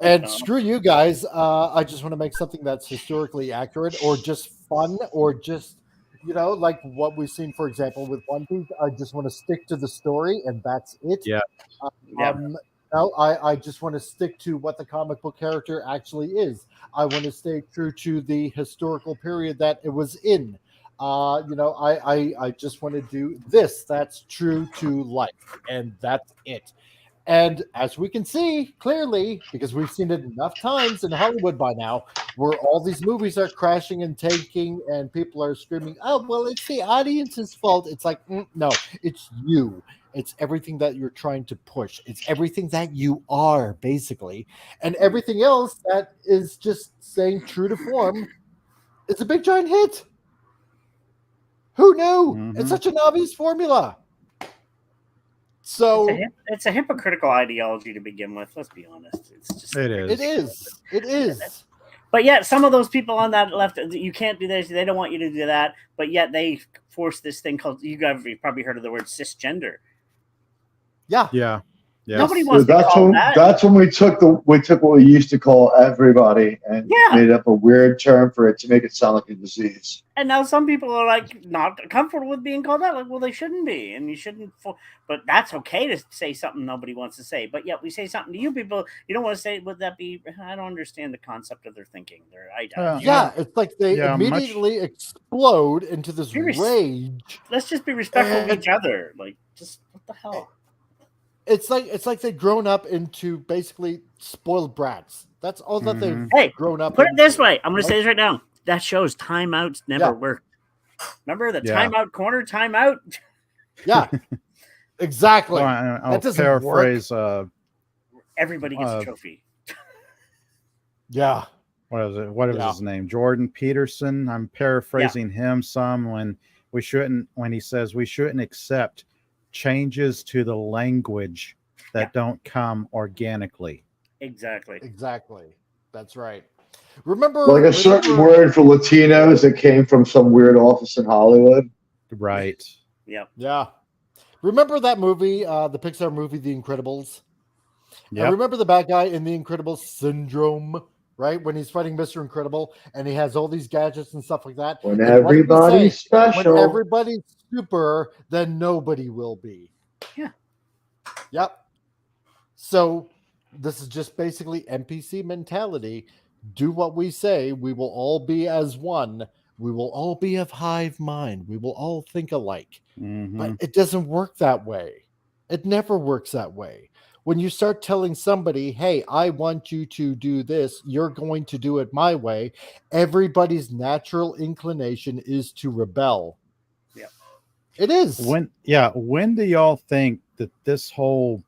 And screw you guys. I just want to make something that's historically accurate or just fun or just, you know, like what we've seen, for example, with One Piece. I just want to stick to the story and that's it. Yeah. No, I just want to stick to what the comic book character actually is. I want to stay true to the historical period that it was in. You know, I just want to do this. That's true to life. And that's it. And as we can see clearly, because we've seen it enough times in Hollywood by now, where all these movies are crashing and tanking and people are screaming, oh, well, it's the audience's fault. It's like, no, it's you. It's everything that you're trying to push. It's everything that you are, basically. And everything else that is just staying true to form is a big giant hit. Who knew? It's such an obvious formula. So it's a hypocritical ideology to begin with. Let's be honest. It's just It is. But yet, some of those people on that left, you can't do this. They don't want you to do that. But yet, they force this thing called, you've probably heard of the word cisgender. Yeah. Nobody wants to call that. That's when we took what we used to call everybody and made up a weird term for it to make it sound like a disease. And now some people are like not comfortable with being called that. Like, well, they shouldn't be, and you shouldn't. But that's okay to say something nobody wants to say. But yet we say something to you people. You don't want to say. Would that be? I don't understand the concept of their thinking. It's like they immediately explode into this rage. Let's just be respectful of each other. Like, just what the hell. It's like they've grown up into basically spoiled brats. That's all that they've grown up. Put it this way. I'm going to say this right now. That shows timeouts never work. Remember the timeout corner timeout? Yeah, exactly. Well, I'll paraphrase. Everybody gets a trophy. Yeah. What is it? What is his name? Jordan Peterson. I'm paraphrasing him some when he says we shouldn't accept changes to the language that don't come organically. Exactly. That's right. Remember, like a certain word for Latinos that came from some weird office in Hollywood. Right. Yeah. Remember that movie, the Pixar movie, The Incredibles? Yeah. Remember the bad guy in The Incredibles syndrome, right? When he's fighting Mr. Incredible and he has all these gadgets and stuff like that. When everybody's special. When everybody's super, then nobody will be. Yeah. Yep. So this is just basically NPC mentality. Do what we say. We will all be as one. We will all be of hive mind. We will all think alike. But it doesn't work that way. It never works that way. When you start telling somebody, hey, I want you to do this, you're going to do it my way, everybody's natural inclination is to rebel. Yeah. It is. When do y'all think that this whole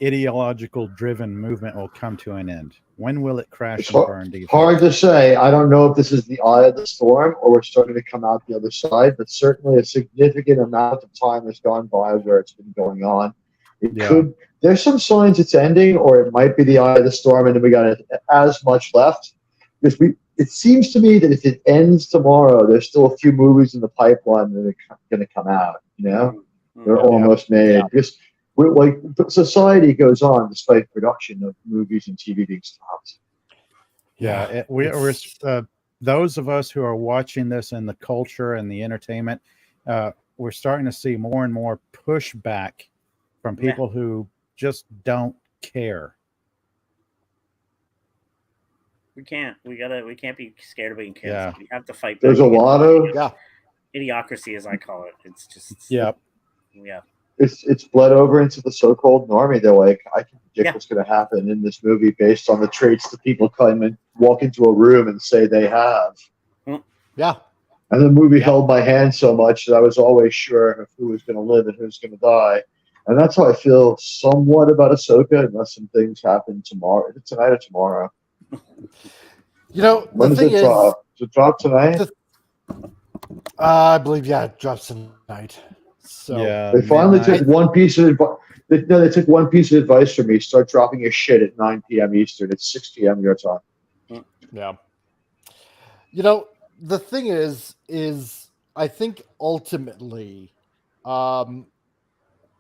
ideological driven movement will come to an end? When will it crash and burn? Hard to say. I don't know if this is the eye of the storm or we're starting to come out the other side, but certainly a significant amount of time has gone by where it's been going on. There's some signs it's ending, or it might be the eye of the storm, and then we got as much left. Because it seems to me that if it ends tomorrow, there's still a few movies in the pipeline that are going to come out. You know, they're almost made. Because society goes on despite production of movies and TV being stopped. those of us who are watching this in the culture and the entertainment, we're starting to see more and more pushback from people who just don't care. We can't be scared of being kids. Yeah. We have to fight back. There's a lot of idiocracy, as I call it. It's just yeah. It's bled over into the so-called normie. They're like, I can predict what's going to happen in this movie based on the traits that people come and walk into a room and say they have. Yeah. And the movie held my hand so much that I was always sure of who was going to live and who's going to die. And that's how I feel somewhat about Ahsoka, unless some things happen tomorrow. Tonight or tomorrow. You know, when does it drop? Does it drop tonight? I believe, it drops tonight. So they finally took one piece of advice. They took one piece of advice from me. Start dropping your shit at 9 p.m. Eastern. It's 6 p.m. your time. Yeah. You know, the thing is I think ultimately, all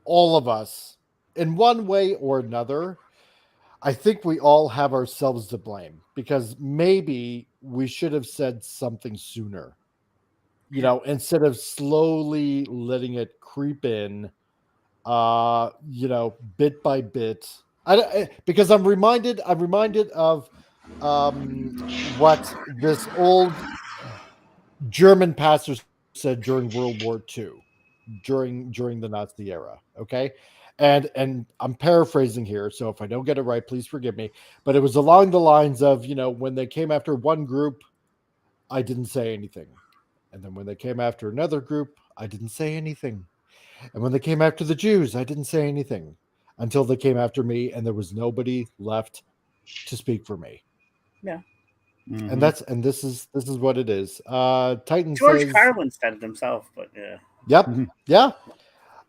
of us, in one way or another, I think we all have ourselves to blame, because maybe we should have said something sooner. You know, instead of slowly letting it creep in, you know, bit by bit. Because I'm reminded of what this old German pastor said during World War II, during the Nazi era. Okay. And I'm paraphrasing here, so if I don't get it right, please forgive me. But it was along the lines of, you know, when they came after one group, I didn't say anything. And then when they came after another group, I didn't say anything. And when they came after the Jews, I didn't say anything until they came after me, and there was nobody left to speak for me. Yeah. And this is what it is. Titan George says, Carlin said it himself, but yeah. Yep. Yeah.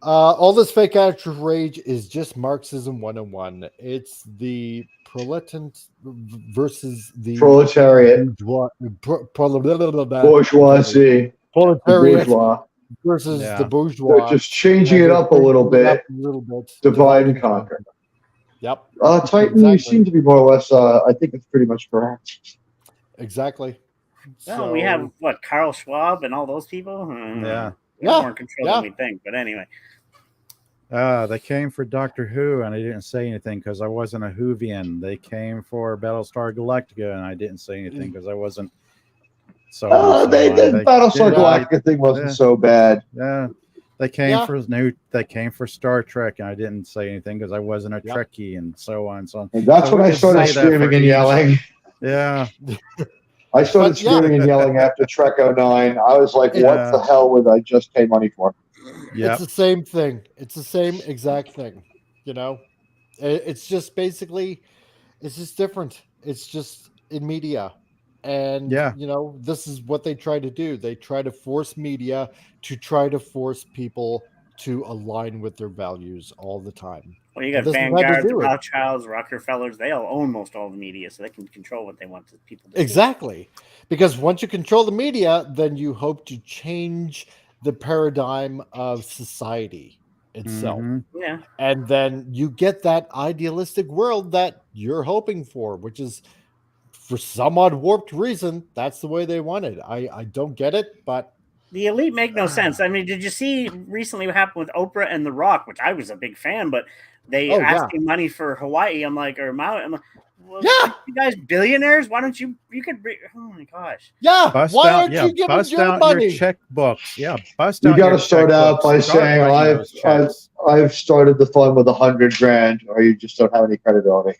All this fake outrage is just Marxism 101. It's the proletariat versus the proletariat. Bourgeoisie. Proletariat bourgeois. Versus the bourgeois. They're just changing it up a little bit. Divide and conquer. Yep. Titan, you seem to be more or less, I think it's pretty much correct. Exactly. Well, we have, Carl Schwab and all those people? Yeah. More in control than we think, but anyway. They came for Doctor Who, and I didn't say anything because I wasn't a Whovian. They came for Battlestar Galactica, and I didn't say anything because I wasn't. So the Battlestar Galactica thing wasn't so bad. Yeah, they came They came for Star Trek, and I didn't say anything because I wasn't a Trekkie, and so on. So and that's when I started screaming and yelling. Yeah. I started screaming and yelling after Trek 09. I was like, what the hell would I just pay money for? It's the same thing. It's the same exact thing. You know, it's just basically, it's just different. It's just in media. And, you know, this is what they try to do. They try to force media to try to force people to align with their values all the time. Well, you got Vanguard, the Rothschilds, Rockefellers. They all own most all the media, so they can control what they want to people to do. Exactly. Because once you control the media, then you hope to change the paradigm of society itself. Yeah. And then you get that idealistic world that you're hoping for, which is, for some odd warped reason, that's the way they want it. I don't get it, but the elite make no sense. I mean, did you see recently what happened with Oprah and The Rock, which I was a big fan, but they asking money for Hawaii. I'm like, or Maui. I'm like, well, you guys billionaires? Why don't you could oh my gosh. Yeah. Why aren't you giving your money? Your checkbooks. Yeah. Bust you got to start out by saying I've started the fund with $100,000, or you just don't have any credibility.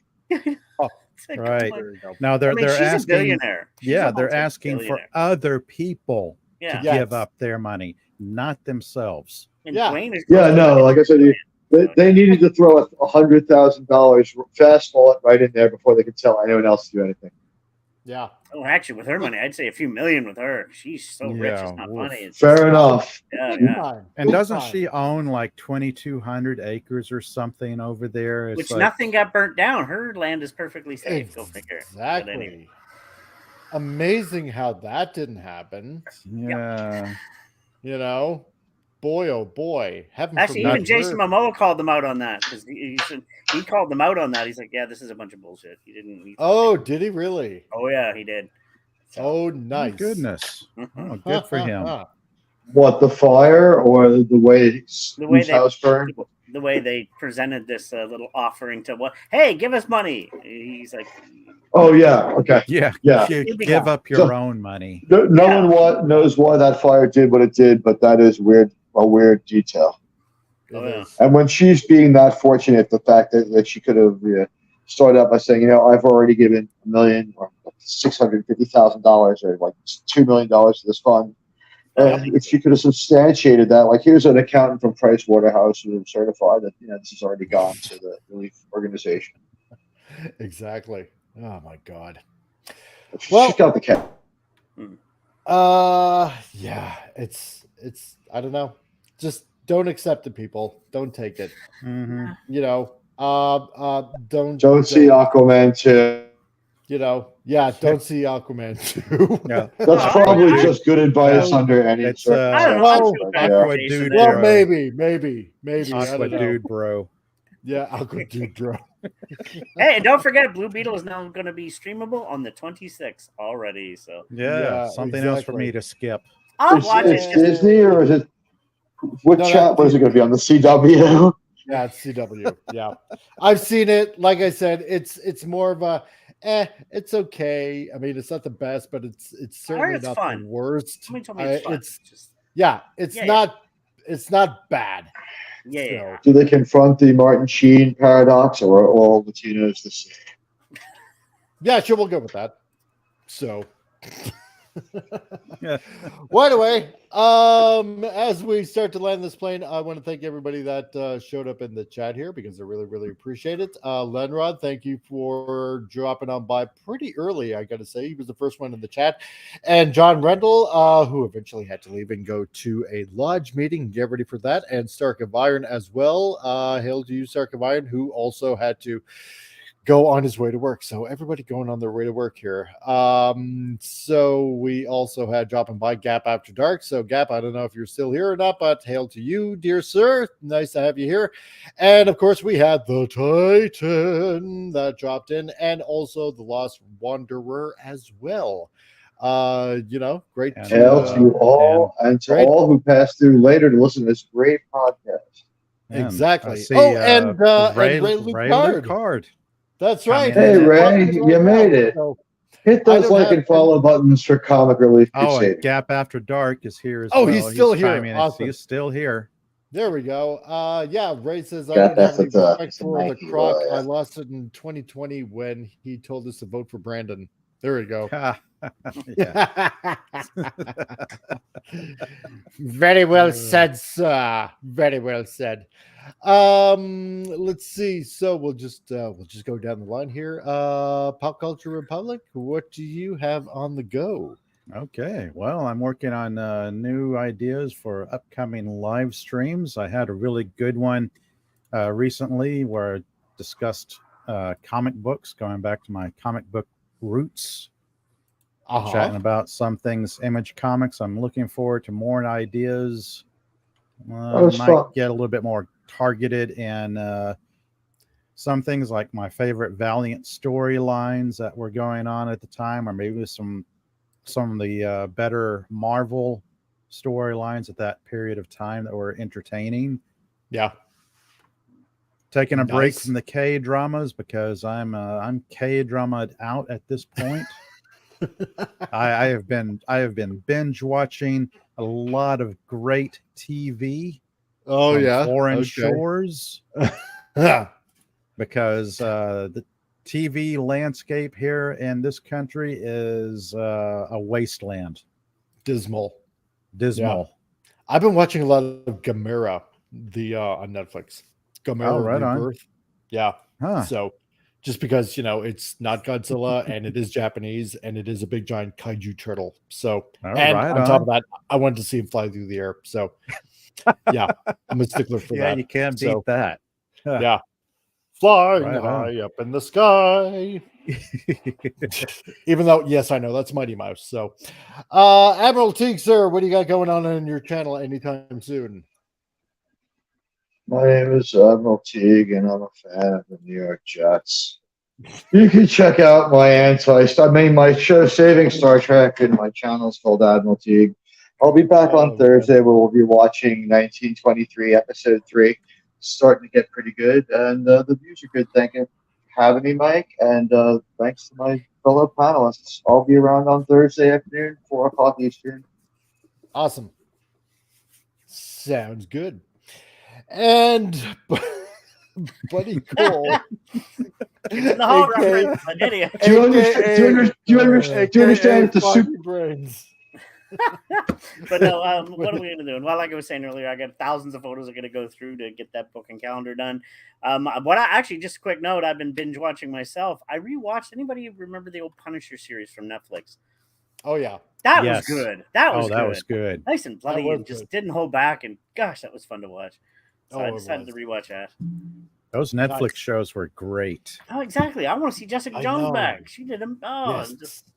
Right. Now they're asking. She's a billionaire. They're asking for other people to give up their money, not themselves. And no. Like I said, they needed to throw $100,000, fastball it right in there before they could tell anyone else to do anything. Yeah. Oh, actually, with her money, I'd say a few million with her. She's so rich, it's not funny. It's fair enough. Yeah. And doesn't she own like 2,200 acres or something over there? Which nothing got burnt down. Her land is perfectly safe. Go figure. Exactly. Anyway. Amazing how that didn't happen. Yeah. You know, boy, oh boy. Actually, even Jason Momoa called them out on that, because he called them out on that. He's like, yeah, this is a bunch of bullshit. He didn't. Oh, did he really? Oh, yeah, he did. Oh, nice. Oh, goodness. Oh, good for him. What, the fire or the way whose house burned? The way they presented this little offering to what? Hey, give us money. He's like, oh yeah, okay, yeah. Give up your own money. No one knows why that fire did what it did, but that is weird. A weird detail. And when she's being that fortunate, the fact that she could have started out by saying, I've already given $1 million or $650,000 or like $2 million to this fund. If she could have substantiated that, like here's an accountant from Price Waterhouse who certified that this has already gone to the relief organization. Exactly. Oh my God. Well, she's got the cat. Yeah, it's I don't know. Just don't accept it, people. Don't take it. Mm-hmm. Don't see Aquaman 2. Don't see Aquaman 2. Yeah. That's probably just good advice under any circumstances. Well, maybe. Aqua dude, bro. Yeah, Aqua dude, bro. Hey, and don't forget, Blue Beetle is now going to be streamable on the 26th already. So something else for me to skip. I'll watch it. It's Disney or is it? What is it going to be on the CW? Yeah, it's CW. Yeah, I've seen it. Like I said, it's more of a it's okay. I mean, it's not the best, but it's certainly not the worst. Somebody told me it's fun. It's not bad. Yeah. Do they confront the Martin Sheen paradox, or are all Latinos the same? Yeah, sure, we'll go with that. So, well, anyway, as we start to land this plane, I want to thank everybody that showed up in the chat here because I really, really appreciate it. Lenrod, thank you for dropping on by pretty early, I got to say. He was the first one in the chat. And John Rendell, who eventually had to leave and go to a lodge meeting. Get ready for that. And Stark of Iron as well. Hail to you, Stark of Iron, who also had to go on his way to work. So everybody going on their way to work here. So we also had dropping by Gap After Dark. So Gap, I don't know if you're still here or not, but hail to you, dear sir. Nice to have you here. And of course we had the Titan that dropped in, and also the Lost Wanderer as well. Great. Hail to you all, and to all who passed through later to listen to this great podcast. Exactly. And Ray Lucard. That's right. Hey, Ray, you made it. Hit those like and follow buttons for Comic Relief Crusade. And Gap After Dark is here as well. He's still here. Awesome. He's still here. There we go. Ray says, I don't have any respect for the croc. I lost it in 2020 when he told us to vote for Brandon. There we go. Very well said, sir. Very well said. Let's see. So we'll just go down the line here. Pop Culture Republic, what do you have on the go? Okay, well, I'm working on new ideas for upcoming live streams. I had a really good one recently where I discussed comic books, going back to my comic book roots, chatting about some things, Image Comics. I'm looking forward to more ideas. Might get a little bit more targeted, and some things like my favorite Valiant storylines that were going on at the time, or maybe some of the better Marvel storylines at that period of time that were entertaining. Yeah. Taking a break from the K dramas because I'm K drama'd out at this point. I have been binge watching a lot of great TV. Foreign shores. Because the TV landscape here in this country is a wasteland. Dismal. Yeah. I've been watching a lot of Gamera on Netflix. Gamera Rebirth. Yeah. So just because, it's not Godzilla and it is Japanese and it is a big giant kaiju turtle. So, on top of that, I wanted to see him fly through the air. So, yeah, I'm a stickler for that. Yeah, you can't beat that. Yeah. Flying high up in the sky. Even though, yes, I know that's Mighty Mouse. So, Admiral Teague, sir, what do you got going on your channel anytime soon? My name is Admiral Teague, and I'm a fan of the New York Jets. You can check out my I made my show Saving Star Trek, and my channel is called Admiral Teague. I'll be back on Thursday where we'll be watching 1923 episode 3. Starting to get pretty good, and the views are good. Thank you for having me, Mike, and thanks to my fellow panelists. I'll be around on Thursday afternoon, 4 o'clock Eastern. Awesome. Sounds good. And Buddy Cole. It's the whole reference, an idiot. Do you understand the super brains? But no, what are we gonna do? And well, like I was saying earlier, I got thousands of photos I'm gonna go through to get that book and calendar done. What I actually, just a quick note, I've been binge watching myself. I rewatched. Anybody remember the old Punisher series from Netflix? Oh yeah, that was good. That was good. Nice and bloody, and just didn't hold back. And gosh, that was fun to watch. So I decided to rewatch that. Those Netflix shows were great. Oh, exactly. I want to see Jessica Jones back. She did them. Oh, Yes. and just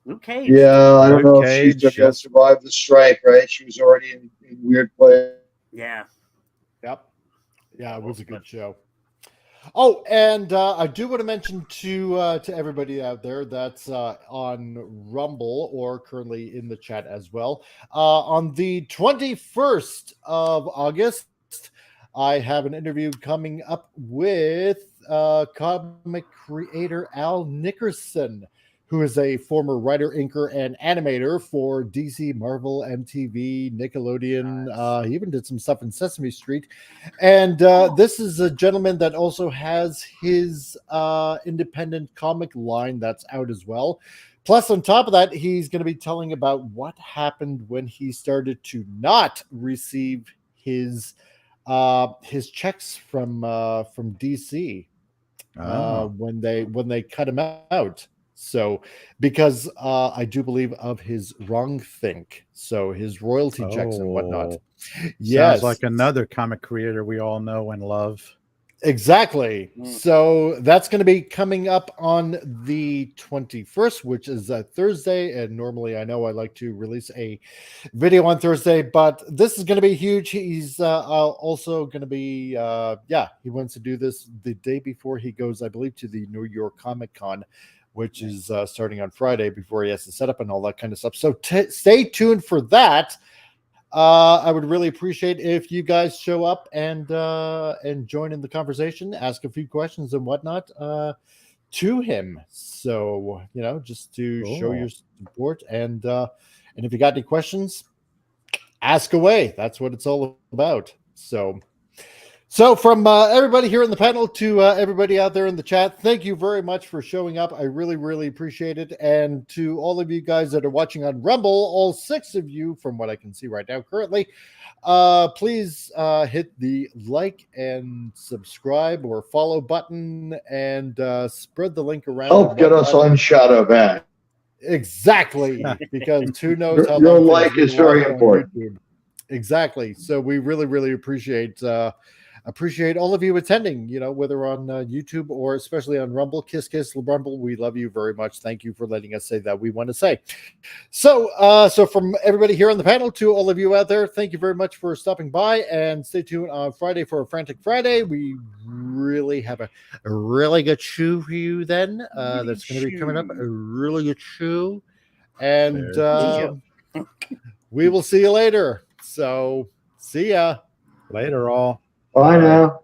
Luke Cage. Yeah, I don't know if Cage, she's going to survive the strike, right? She was already in weird place. Yeah. Yep. Yeah, it was a good show. Oh, and I do want to mention to everybody out there that's on Rumble or currently in the chat as well. On the 21st of August, I have an interview coming up with comic creator Al Nickerson, who is a former writer, inker, and animator for DC, Marvel, MTV, Nickelodeon. He even did some stuff in Sesame Street. And this is a gentleman that also has his independent comic line that's out as well. Plus, on top of that, he's going to be telling about what happened when he started to not receive his checks from DC when they cut him out. So, because I do believe of his wrong think, so his royalty checks and whatnot. Yes, Sounds like another comic creator we all know and love. Exactly. So that's going to be coming up on the 21st, which is a Thursday. And normally I know I like to release a video on Thursday, but this is going to be huge. He's also going to be, he wants to do this the day before he goes, I believe, to the New York Comic Con, which is starting on Friday before he has to set up and all that kind of stuff. So stay tuned for that. I would really appreciate if you guys show up and join in the conversation, ask a few questions and whatnot to him. So, just to show your support. And if you got any questions, ask away. That's what it's all about. So from everybody here in the panel to everybody out there in the chat, thank you very much for showing up. I really, really appreciate it. And to all of you guys that are watching on Rumble, all 6 of you from what I can see right now currently, please hit the like and subscribe or follow button and spread the link around. Help get us on Shadow Ban. Exactly, because who knows how your like is very important. YouTube. Exactly. So we really, really appreciate all of you attending, whether on YouTube or especially on Rumble. Kiss Rumble, we love you very much. Thank you for letting us say that we want to say. So from everybody here on the panel to all of you out there, thank you very much for stopping by, and stay tuned on Friday for a Frantic Friday. We really have a really good show for you then. That's going to be coming up, a really good show. And we will see you later. So see ya. Later, all. Bye now.